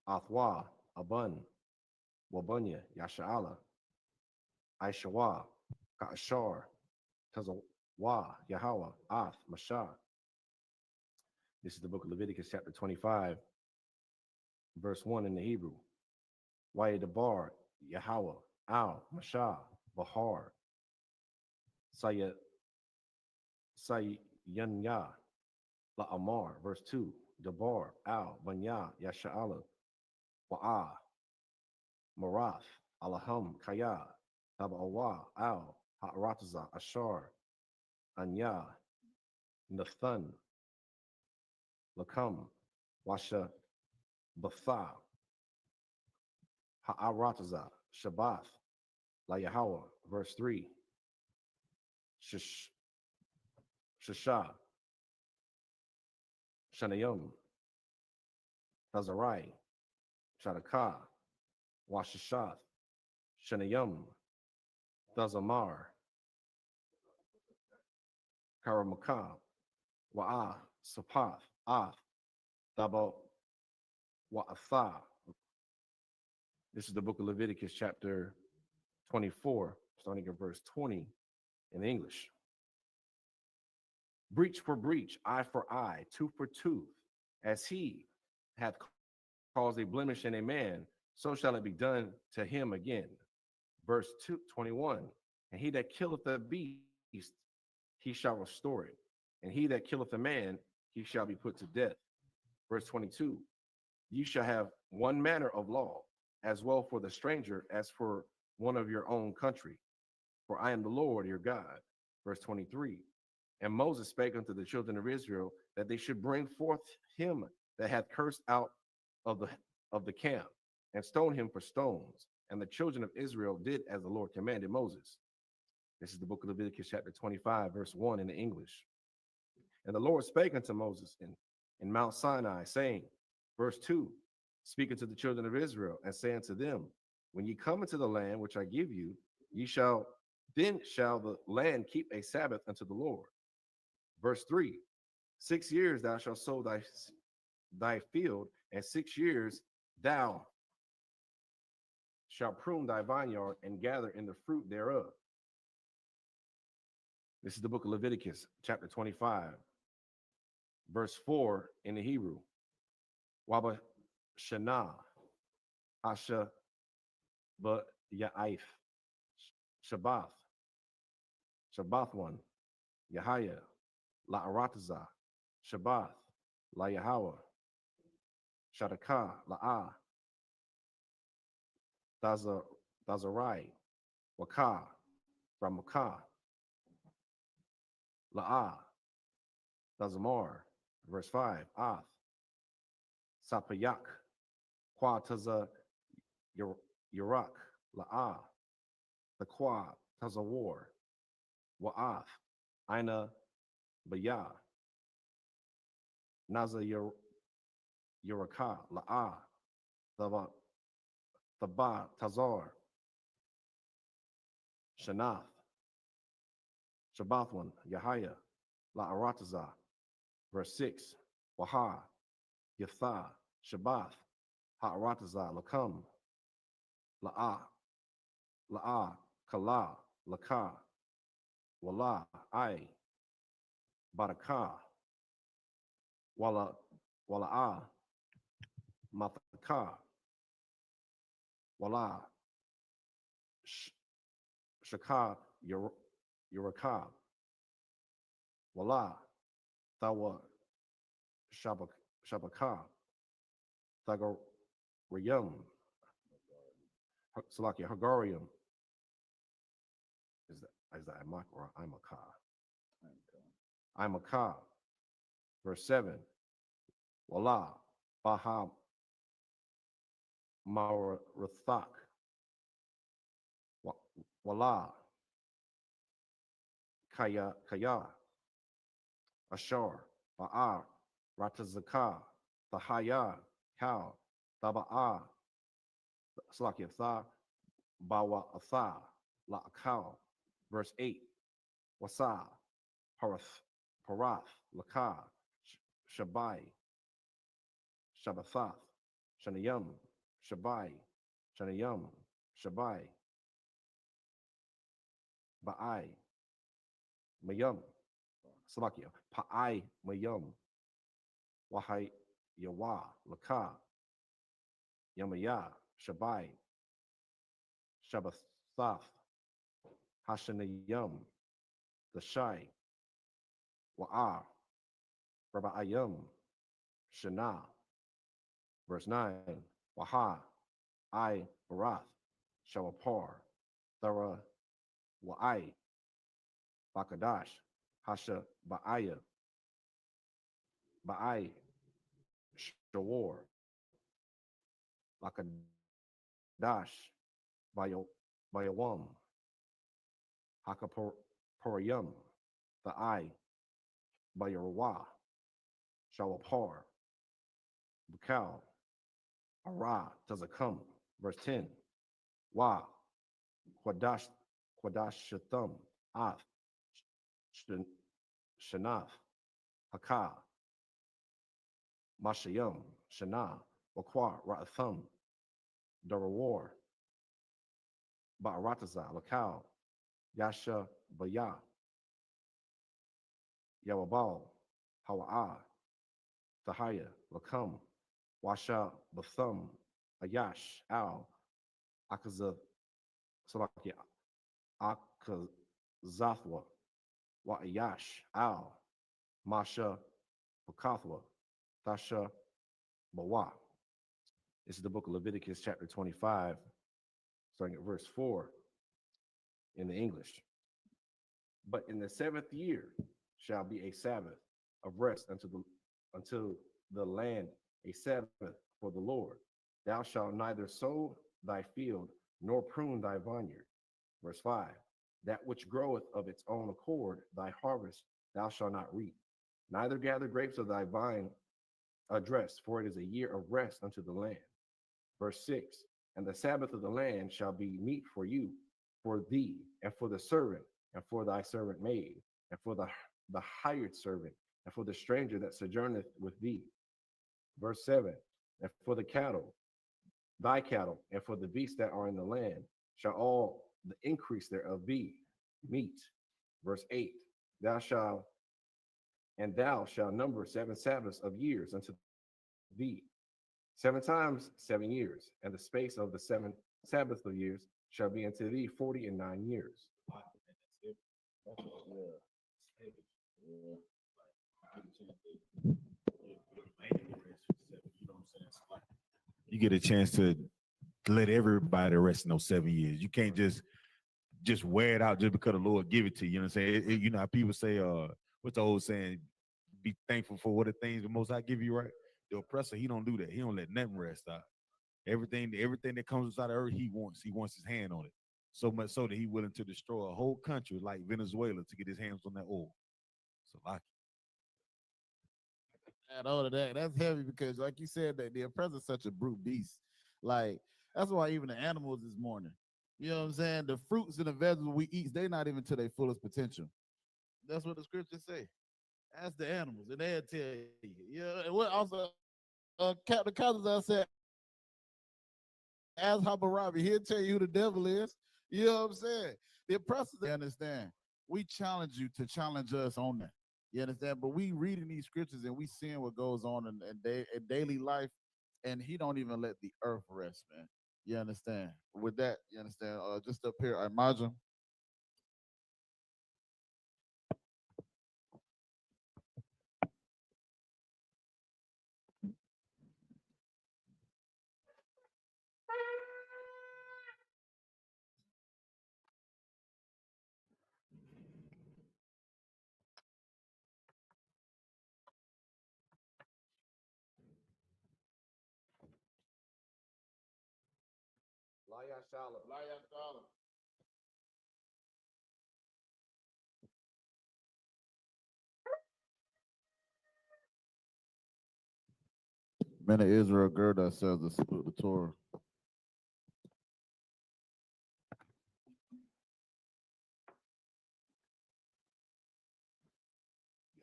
Athwa, Abun, Wabunya, Yasha'ala, Aishawa, Ka'ashar, Tazawa, Yahweh, Ath, Masha. This is the book of Leviticus, chapter 25, verse 1 in the Hebrew. Waya Debar, Yahweh, Al, Masha, Bahar, Sayanya, La'amar, verse 2, Debar, Al, Banya, Yasha'ala, Wa'ah, Marath, Alaham, Kaya, Taba'awa, Al, Ha'arataza, Ashar, Anya, Nathan, Lakam, Washa, Batha, Ha'arataza, Shabbath, La Yahweh, verse 3, Shasha, Shanayim, Tazarai, Shadaka, Washashath, Shanayim, Tazamar, Karamaka, Wa'ah, Sapath, Ath, Thabo, Wa'atha. This is the book of Leviticus, chapter 24, starting at verse 20 in English. Breach for breach, eye for eye, tooth for tooth. As he hath caused a blemish in a man, so shall it be done to him again. Verse 21, and he that killeth a beast, he shall restore it. And he that killeth a man, he shall be put to death. Verse 22, you shall have one manner of law, as well for the stranger as for one of your own country. For I am the Lord your God. Verse 23, and Moses spake unto the children of Israel that they should bring forth him that hath cursed out of the camp, and stone him for stones. And the children of Israel did as the Lord commanded Moses. This is the book of Leviticus, chapter 25, verse 1 in the English. And the Lord spake unto Moses in Mount Sinai, saying, verse 2, speaking to the children of Israel, and saying to them, when ye come into the land which I give you, then shall the land keep a Sabbath unto the Lord. Verse 3, 6 years thou shalt sow thy field, and 6 years thou shalt prune thy vineyard and gather in the fruit thereof. This is the book of Leviticus, chapter 25, verse 4 in the Hebrew. Waba Shana Asha Ba Ya'if Shabbath one Yahaya La Arataza Shabbath La Yahweh Shadaka La Dazarai Waka Ramaka La Dazamar. Verse 5, Ath Sapayak Kwa Taza Yurak La'a the Kwa Taza War Wa'ath Aina Baya Naza Yuraka La'a Thaba Tazar Shanath Shabbathwan Yahaya La Arataza. Verse 6, Waha, Yatha, Shabbath, Ha'arataza, Lakam, La'a, Kala, Laka, Wala, I, Baraka, Wala'a, Mathaka, Wala, Shaka, Yuraka, Wala, Thawa Shabaka Thagariyam Salakia Hagarium. Is that Amak or Imaka? Imaka. Verse 7. Wala Baha Marathak Wala Kaya Ashar, Ba'a, Ratazaka, Thahaya, Kal, Taba'a, Slakia Tha, Bawa Atha, La'akal. Verse 8, Wasa, Parath, Laka, Shabai, Shabbathath, Shanayam, Shabai, Shanayam, Shabai, Ba'ai, Mayam. Salakia, Pa'ai Mayum, Wahai Yawa, Laka, Yamaya, Shabai, Shabbathath, Hashanayum, the Shai, Wa'a, Raba'ayum, Shana. Verse 9, Waha, I Barath, Shawapar, Thara, Wa'ai, Bakadash, Hasha Ba'aya, Ba'ai, Shawar, Lakadash, Bayawam, Hakaporayum, the I, Bayarwa, Shawapar, Bukal, Ara, Tazakam. Verse 10, Wa, Qadash Shatham, Ath, Shanath, Haka, Mashayam, Shana, Wakwa, Ra'atham, Darawar, Ba'arataza, Lakal, Yasha Baya, Yawabal, Hawa'a, Thahaya, Lakam, Washa Bathum, Ayash, Al, Akaza, Salakia, Akazathwa, Wa'ayash, Al, Masha, Pakathwa, Tasha, Bawa. This is the book of Leviticus, chapter 25, starting at verse 4 in the English. But in the 7th year shall be a Sabbath of rest unto the land, a Sabbath for the Lord. Thou shalt neither sow thy field nor prune thy vineyard. Verse 5. That which groweth of its own accord, thy harvest thou shalt not reap, neither gather grapes of thy vine address, for it is a year of rest unto the land. Verse 6, and the Sabbath of the land shall be meat for you, for thee, and for the servant, and for thy servant maid, and for the hired servant, and for the stranger that sojourneth with thee. Verse 7, and for the cattle, thy cattle, and for the beasts that are in the land, shall all the increase thereof be meat. Verse 8, thou shalt number 7 Sabbaths of years unto thee, 7 times 7 years, and the space of the 7 Sabbaths of years shall be unto thee 49 years. You get a chance to let everybody rest in those 7 years. You can't just wear it out just because the Lord give it to you. You know what I'm saying? You know how people say, what's the old saying? Be thankful for what the things the Most High give you, right? The oppressor, he don't do that. He don't let nothing rest out. Everything that comes out of earth, he wants his hand on it. So much so that he willing to destroy a whole country like Venezuela to get his hands on that oil. So like Add all of that. That's heavy because, like you said, that the oppressor is such a brute beast. Like that's why even the animals is mourning. You know what I'm saying? The fruits and the vegetables we eat, they're not even to their fullest potential. That's what the scriptures say. Ask the animals, and they'll tell you. Yeah, and what also Captain Qadash said, ask Hammurabi, he'll tell you who the devil is. You know what I'm saying? The oppressors, they understand. We challenge you to challenge us on that. You understand? But we reading these scriptures and we seeing what goes on in daily life, and he don't even let the earth rest, man. You understand? With that, you understand? Just up here, I imagine. Shalom. Men of Israel, gird ourselves to salute the Torah.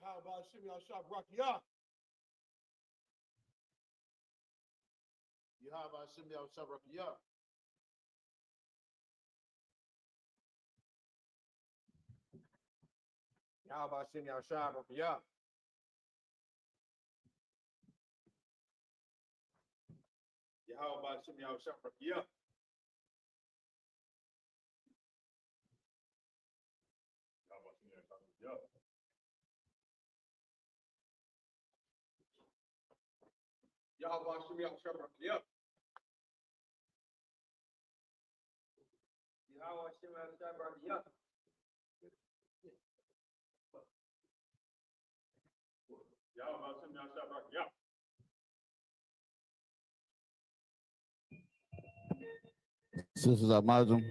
Yahweh Shem Yahshua Barakiyah. Yahweh Shem Yahshua Barakiyah. Yahweh Shem Yahshua Barakiyah. Yahweh Shem Yahshua Barakiyah. Yahweh Shem Yahshua Barakiyah. Yahweh Shem Yahshua Barakiyah. Yahweh Shem Yahshua Barakiyah. Sisters, I imagine.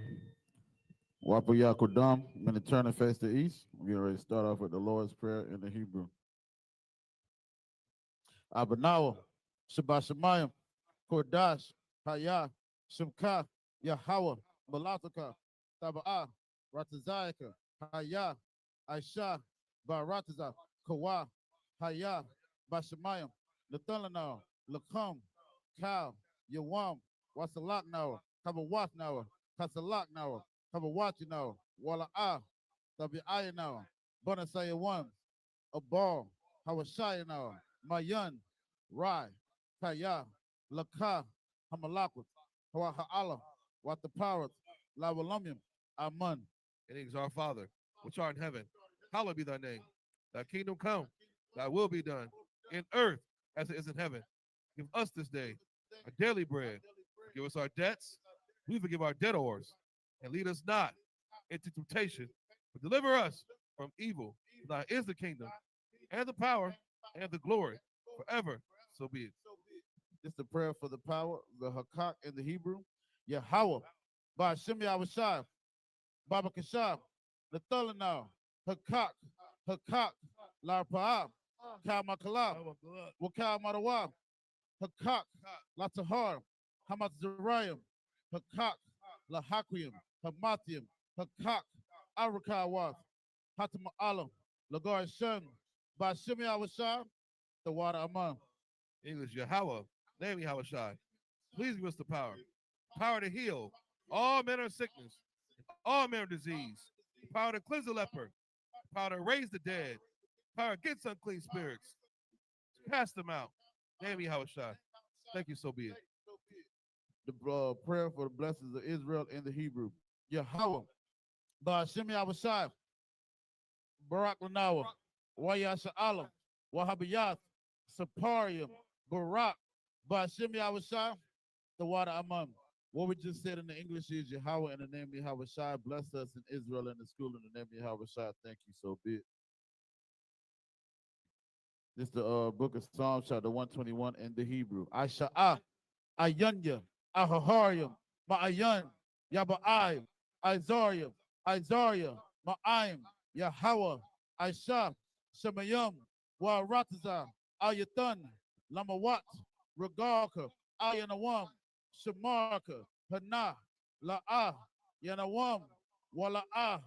Wapa Yakudam, I'm going to turn and face the east. We're getting ready to start off with the Lord's Prayer in the Hebrew. Abanawa, Shabbat Shemayim, Qadash, I.S.U.P.K, Yahweh, Malataka, Taba'ah, Ratazayaka, Hayah, Aisha, Barataza, Kawa, Hayah, Bashamayim, Nathalanah, Lakam, Kal, Yawam, Wasalaknawa, Kabawatnawa, Kasalaknawa, Kabawatinawa, Wala'ah, Tabi'ayanawa, Bonasayawan, Abal, Hawashayanawa, Mayan, Rai, Kaya, Laka, Hamalakut, Hawa'ala, Wataparat, Lawalamium, Aman. And it is our Father, which art in heaven. Hallowed be thy name. Thy kingdom come, thy will be done, in earth as it is in heaven. Give us this day our daily bread. Give us our debts. We forgive our debtors. And lead us not into temptation, but deliver us from evil. For thine is the kingdom, and the power, and the glory, forever. So be it. This is the prayer for the power, the Hakak in the Hebrew. Yahweh, Ba'ashem Yahushua, Baba Kashab, Nathalanao, Hakak, Hakak, Larpaab, Kalmakalab, Wakal Madawa, Hakak, Latahar, Hamat Zariam, Hakak, Lahaquium, Hamathium, Hakak, Arakawath, Hatam Alam, Lagar Shem, Bashimi Awashah, the water Amon. English, Yahweh, name Yahweh Shai. Please give us the power. Power to heal all manner of sickness, all manner of disease. Power to cleanse the leper. Power to raise the dead. Power against unclean spirits. Cast them out. Name Yahweh Shai. Thank you, so be it. The prayer for the blessings of Israel in the Hebrew. Yahweh, Bashimi Awashah, Barak Lanawa, Wayasha Alam, Wahabiyath, Saparium, Barak, Bashimi Awashah, the water Amam. What we just said in the English is Yahweh in the name of Yahweh Shai. Bless us in Israel and the school in the name of Yahweh Shai. Thank you, so be it. This is the book of Psalms, chapter 121 in the Hebrew. Asha'ah, Ayanya, Ahaharium, Ma'ayan, Yaba'ai, Isaiah, Isaiah, Ma'aim, Yahweh, Aisha, Shemayim, Warataza, Ayatan, Lamawat, Regalka, Ayanawam, Shamarka, Hana, La'ah, Yanawam, Wala'ah,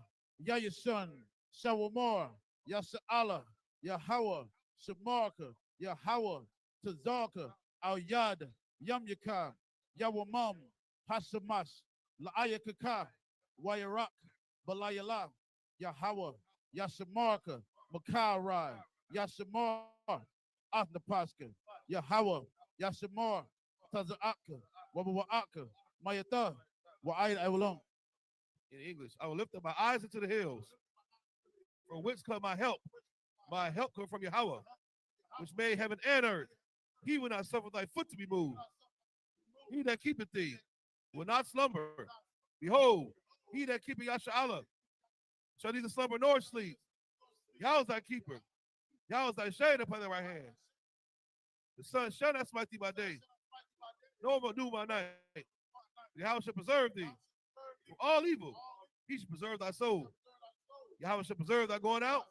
Yayashun, Shawamor, Yasha'ala, Yahweh, Shamarka, Yahweh, Tazarka, Al-Yad, Yamyaka, Yawamam, Hashamash, La'ayakaka, Wayarak, Balayala, Yahweh, Yashamarka, Makarai, Yashamar, Athnapashka, Yahweh, Yashamar, Taza'aka, Wabawa'aka, Mayata, Wa'ayat Awalon. In English, I will lift up my eyes into the hills, from whence come my help. My help come from Yahweh, which made heaven and earth. He will not suffer thy foot to be moved. He that keepeth thee will not slumber. Behold, he that keepeth Yasha'Allah shall neither slumber nor sleep. Yahweh is thy keeper. Yahweh is thy shade upon thy right hand. The sun shall not smite thee by day, nor will do by night. Yahweh shall preserve thee from all evil. He shall preserve thy soul. Yahweh shall preserve thy going out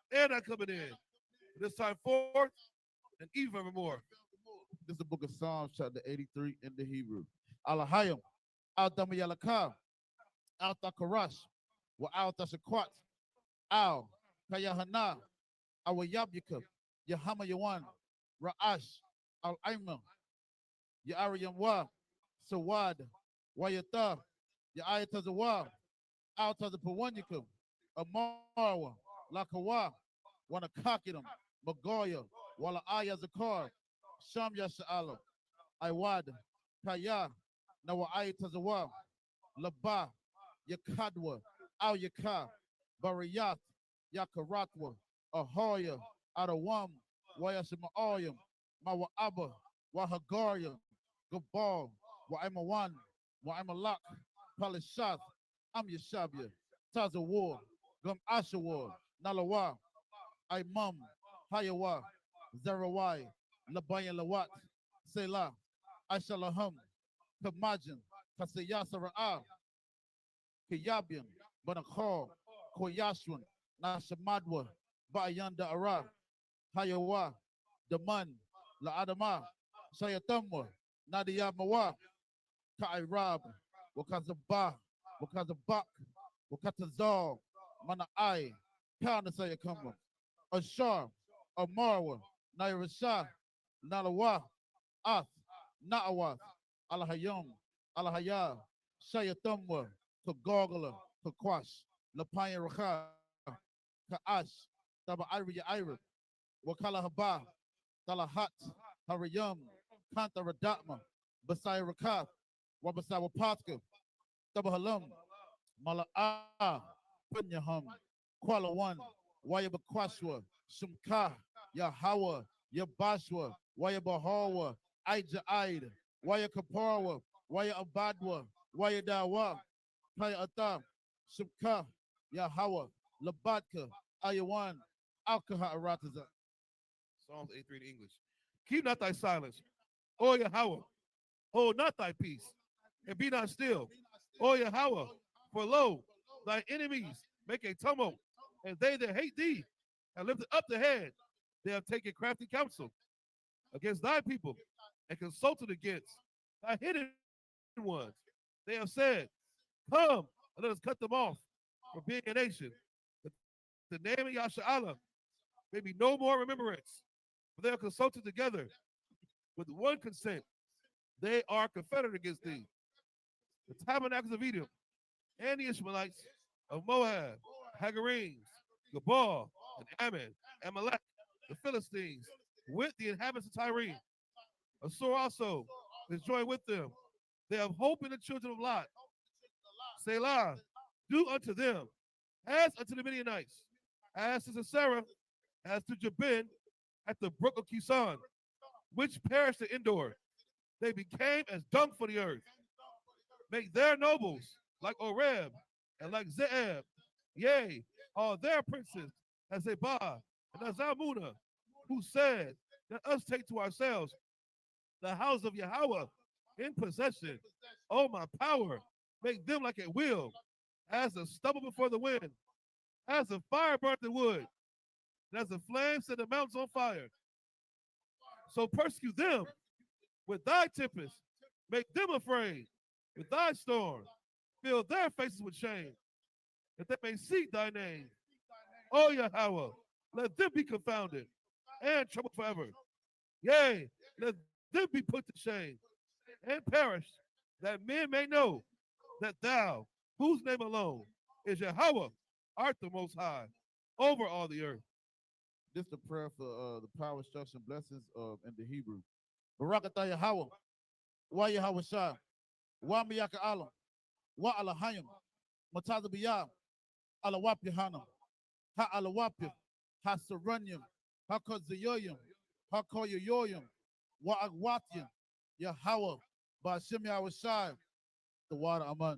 and thy coming in. This time forth and even forevermore. This is the book of Psalms, chapter 83 in the Hebrew. Alahayim, Al Damayalaka, Al Takarash, Wa Al Tashakwat, Al Kayahana, Awayabika, Yahama Yawan, Ra'ash, Al Aima, Ya'ariyamwa, Sawad, Wayata, Ya'ayatazawa, Al Tazapawanyaka, Amarwa, Lakawa, Wanakakitam, Magoya, Wala Ayazakar, Sham Yasha'ala, Iwad, Kaya, Nawa Ayatazawa, Laba, Yakadwa, Al Yaka, Bariyat, Yakaratwa, Ahoya, Adawam, Wayashimaoyam, Mawaaba, Wahagaria, Gabal, Waimawan, Waimalak, Palishath, Am Yashabia, Tazawar, Gum Ashawar, Nalawa, Imam, Hayawa, Zerawai, Labayan Lawat, Selah, Ashalaham, Kamajin, Kasayasara'a, Kiyabian, Banakar, Koyashwan, Nashamadwa, Bayanda Ara, Hayawa, Daman, La Adama, Shayatamwa, Nadia Mawa, Kairab, Wakazabah, Wakazabak, Wakatazal, Mana'ai, Kanasayakamba, Ashar, Amarwa, Nairashah, Nalawa, Ath, Na'awath, Alahayam, Alahaya, Shayatamwa, Kagogala, Kakwash, Lapayan Rakha, Ka'ash, Taba Iri Ira, Wakala Talahat, Harayam, Kanta Radatma, Basai Rakaf, Wabasai Wapatka, Tabahalam, Mala'a, Punyaham, Kuala One, Wayabakwashwa, Shumka, Yahawa, Yabashwa, Wayabahawa, Aija Aid, Wayakaparwa, Wayabadwa, Wayadawa, Kaya Atam, Shumka, Yahawa, Labatka, Ayawan, Alkaha Arataza. Psalms 83 in English. Keep not thy silence, O Yahweh. Hold not thy peace, and be not still, O Yahweh. For lo, Thy enemies make a tumult, and they that hate thee have lifted up the head. They have taken crafty counsel against thy people and consulted against thy hidden ones. They have said, come, and let us cut them off from being a nation. That the name of Yasharallah may be no more remembrance. For they are consulted together with one consent. They are confederate against thee. The tabernacles of Edom and the Ishmaelites of Moab, Hagarenes, Gabal, and Ammon, Amalek, the Philistines, with the inhabitants of Tyre. Assur also is joined with them. They have hope in the children of Lot. Selah, do unto them as unto the Midianites, as to Sisera, as to Jabin at the brook of Kison, which perished at Endor. They became as dung for the earth. Make their nobles like Oreb and like Zeeb. Yea, all their princes as Zebah and as Zalmunna, who said, let us take to ourselves the house of Yahweh in possession. Oh, my power, make them like a wheel, as the stubble before the wind, as the fire burnt the wood, and as the flame set the mountains on fire. So persecute them with thy tempest, make them afraid with thy storm, fill their faces with shame, that they may seek thy name. O Yahweh, let them be confounded and troubled forever. Yea, let them be put to shame and perish, that men may know that thou, whose name alone is Yahweh, art the most high over all the earth. This is the prayer for the power, instruction, blessings in the Hebrew. Barakatah Yahweh, Wa Yahweh Shah, Wa Miyaka Alam, Wa Alahayim, Mataza Biyah, Alawap Yahanna, Ha Alawapya, Ha Saranyam, Ha Kazayoyim, Ha Koyoyoyim, Wa Agwatyam, Yahweh, Bashim Yahweh Shah, the water Aman.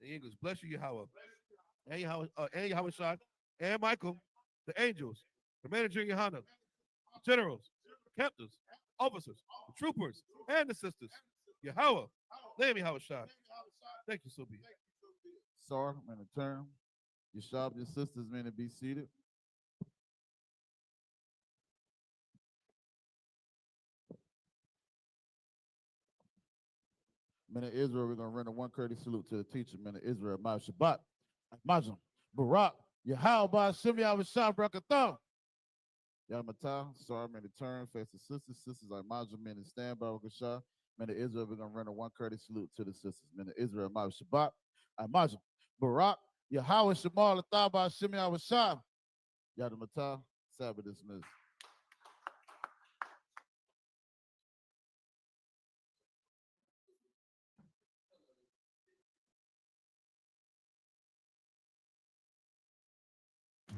The English, bless you, Yahweh. And Yahweh Shah, and Michael, the angels, the manager YAHANNA, the generals, the captains, officers, the troopers, and the sisters. Yahweh, name Yahweh Shah. Thank you, so be. Sir, I'm in turn. Your shop, your sisters, may be seated. Men of Israel, we're going to render one courteous salute to the teacher, men of Israel, Ma Shabbat, Majum, Barak, Yahweh, Ba'ashem, Yahweh Shah, Brakatah. Yamata, sorry, men of turn, face the sisters like Majum, men and stand, Barak Shah. Men of Israel, we're going to render one courteous salute to the sisters, men of Israel, Ma Shabbat, Majum, Barak, Yahweh Shemal, Ba'ashem, Yahweh Shah. Yadamata, Sabbath dismissed.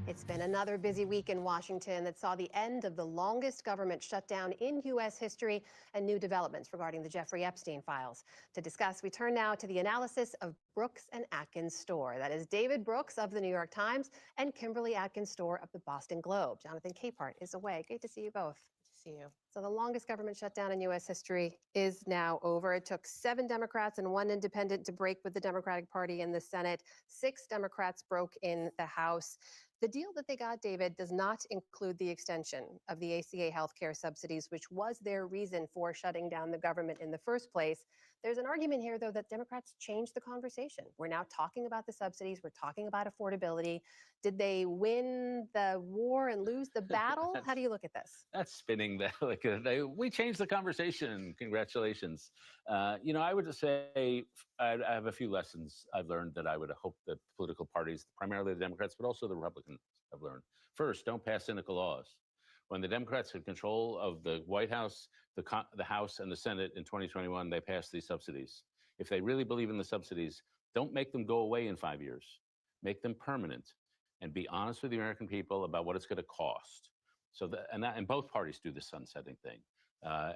It's been another busy week in Washington that saw the end of the longest government shutdown in U.S. history and new developments regarding the Jeffrey Epstein files. To discuss, we turn now to the analysis of Brooks and Atkins Storr. That is David Brooks of the New York Times and Kimberly Atkins Storr of the Boston Globe. Jonathan Capehart is away. Great to see you both. See you. So the longest government shutdown in U.S. history is now over. It took 7 Democrats and 1 independent to break with the Democratic Party in the Senate. 6 Democrats broke in the House. The deal that they got, David, does not include the extension of the ACA healthcare subsidies, which was their reason for shutting down the government in the first place. There's an argument here, though, that Democrats changed the conversation. We're now talking about the subsidies. We're talking about affordability. Did they win the war and lose the battle? How do you look at this? That's spinning that. We changed the conversation. Congratulations. I would just say I have a few lessons I've learned that I would hope that political parties, primarily the Democrats, but also the Republicans, have learned. First, don't pass cynical laws. When the Democrats had control of the White House, the House, and the Senate in 2021, they passed these subsidies. If they really believe in the subsidies, don't make them go away in 5 years. Make them permanent and be honest with the American people about what it's going to cost. And both parties do the sunsetting thing.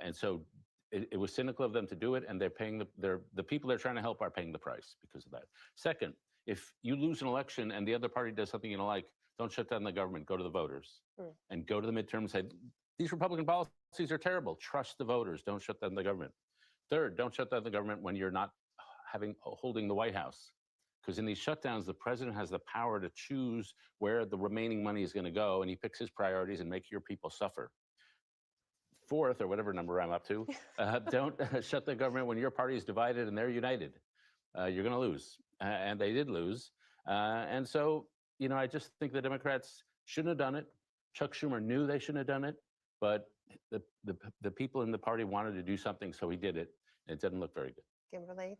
And so it was cynical of them to do it, and they're paying the people they're trying to help are paying the price because of that. Second, if you lose an election and the other party does something you don't like, don't shut down the government. Go to the voters and go to the midterm and say, these Republican policies are terrible. Trust the voters. Don't shut down the government. Third, don't shut down the government when you're not holding the White House, Because in these shutdowns, the president has the power to choose where the remaining money is going to go, and he picks his priorities and makes your people suffer. Fourth, or whatever number I'm up to, don't shut the government when your party is divided and they're united. You're going to lose. And they did lose. And so, you know, I just think the Democrats shouldn't have done it. Chuck Schumer knew they shouldn't have done it, but the people in the party wanted to do something, so he did it. It didn't look very good. Kimberly?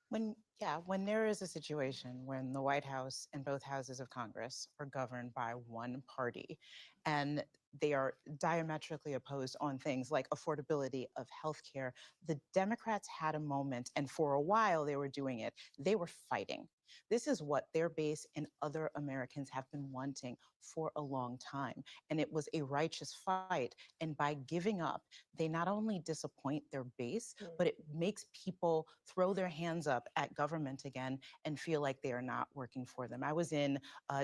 When there is a situation when the White House and both houses of Congress are governed by one party and they are diametrically opposed on things like affordability of healthcare, the Democrats had a moment, and for a while they were doing it. They were fighting. This is what their base and other Americans have been wanting for a long time. And it was a righteous fight. And by giving up, they not only disappoint their base, but it makes people throw their hands up at government again and feel like they are not working for them. I was in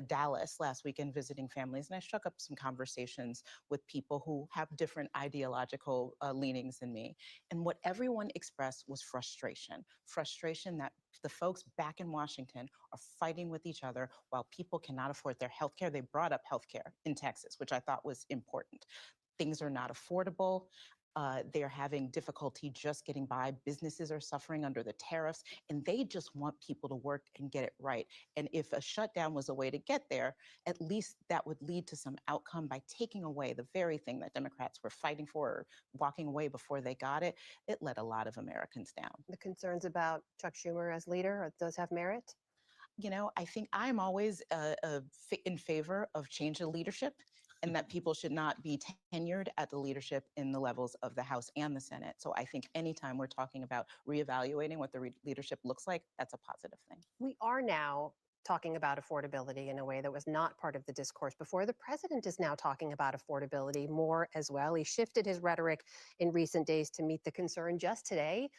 Dallas last weekend visiting families, and I struck up some conversations with people who have different ideological leanings than me. And what everyone expressed was frustration. Frustration that the folks back in Washington are fighting with each other while people cannot afford their health care. They brought up health care in Texas, which I thought was important. Things are not affordable. They're having difficulty just getting by. Businesses are suffering under the tariffs, and they just want people to work and get it right. And if a shutdown was a way to get there, at least that would lead to some outcome by taking away the very thing that Democrats were fighting for or walking away before they got it. It let a lot of Americans down. The concerns about Chuck Schumer as leader, does have merit? You know, I think I'm always in favor of change of leadership, and that people should not be tenured at the leadership in the levels of the House and the Senate. So I think anytime we're talking about reevaluating what the leadership looks like, that's a positive thing. We are now talking about affordability in a way that was not part of the discourse before. The president is now talking about affordability more as well. He shifted his rhetoric in recent days to meet the concern. Just today,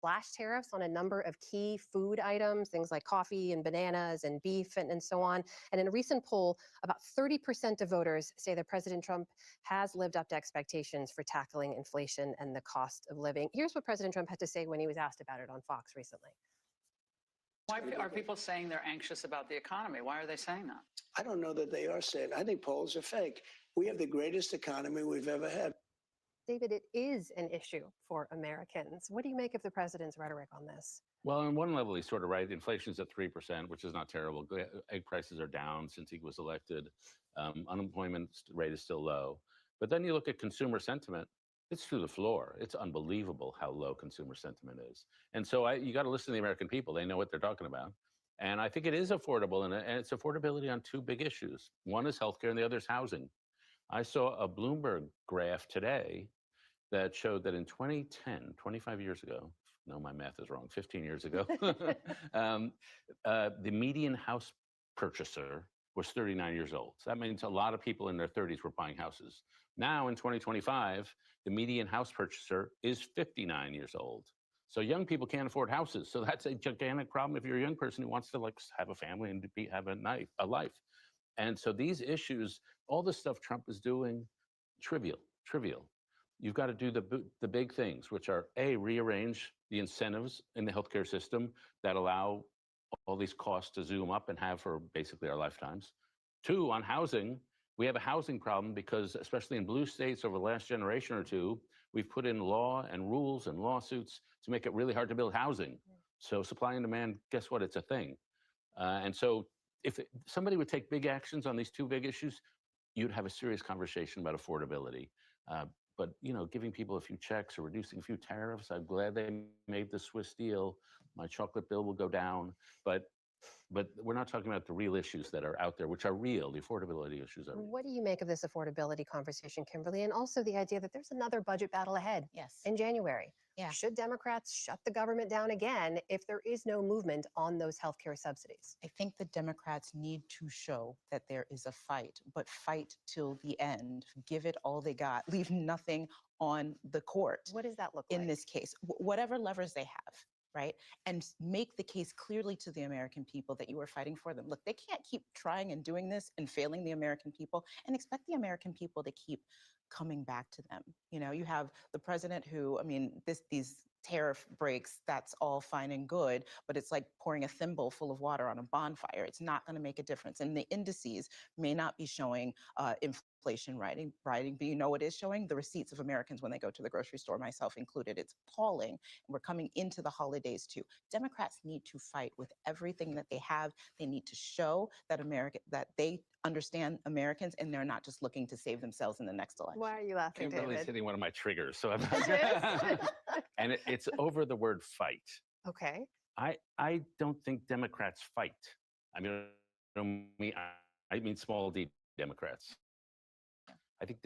slash tariffs on a number of key food items, things like coffee and bananas and beef and so on. And in a recent poll, about 30% of voters say that President Trump has lived up to expectations for tackling inflation and the cost of living. Here's what President Trump had to say when he was asked about it on Fox recently. Why are people saying they're anxious about the economy? Why are they saying that? I don't know that they are saying. I think polls are fake. We have the greatest economy we've ever had. David, it is an issue for Americans. What do you make of the president's rhetoric on this? Well, on one level, he's sort of right. Inflation's at 3%, which is not terrible. Egg prices are down since he was elected. Unemployment rate is still low. But then you look at consumer sentiment, it's through the floor. It's unbelievable how low consumer sentiment is. And so you got to listen to the American people. They know what they're talking about. And I think it is affordable, and it's affordability on two big issues. One is healthcare and the other is housing. I saw a Bloomberg graph today that showed that in 2010, 25 years ago, no, my math is wrong, 15 years ago, the median house purchaser was 39 years old. So that means a lot of people in their 30s were buying houses. Now in 2025, the median house purchaser is 59 years old. So young people can't afford houses. So that's a gigantic problem if you're a young person who wants to like have a family and have a life. And so these issues, all the stuff Trump is doing, trivial. You've got to do the big things, which are A, rearrange the incentives in the healthcare system that allow all these costs to zoom up and have for basically our lifetimes. Two, on housing, we have a housing problem because, especially in blue states over the last generation or two, we've put in law and rules and lawsuits to make it really hard to build housing. So supply and demand, guess what? It's a thing. And so if somebody would take big actions on these two big issues, you'd have a serious conversation about affordability. But, you know, giving people a few checks or reducing a few tariffs, I'm glad they made the Swiss deal. My chocolate bill will go down. But we're not talking about the real issues that are out there, which are real. The affordability issues are real. What do you make of this affordability conversation, Kimberly? And also the idea that there's another budget battle ahead in January. Yeah. Should Democrats shut the government down again if there is no movement on those healthcare subsidies? I think the Democrats need to show that there is a fight, but fight till the end. Give it all they got. Leave nothing on the court. What does that look like? In this case, whatever levers they have, right? And make the case clearly to the American people that you are fighting for them. Look, they can't keep trying and doing this and failing the American people and expect the American people to keep coming back to them. You know, you have the president who, I mean, these tariff breaks, that's all fine and good, but it's like pouring a thimble full of water on a bonfire. It's not going to make a difference. And the indices may not be showing inflation rising, but you know what is showing? The receipts of Americans when they go to the grocery store, myself included. It's appalling. And we're coming into the holidays too. Democrats need to fight with everything that they have. They need to show that that they understand Americans and they're not just looking to save themselves in the next election. Why are you laughing, Kimberly's David? hitting one of my triggers. So I'm It is? and it's over the word fight. Okay. I don't think Democrats fight. I mean, I mean small d Democrats. I think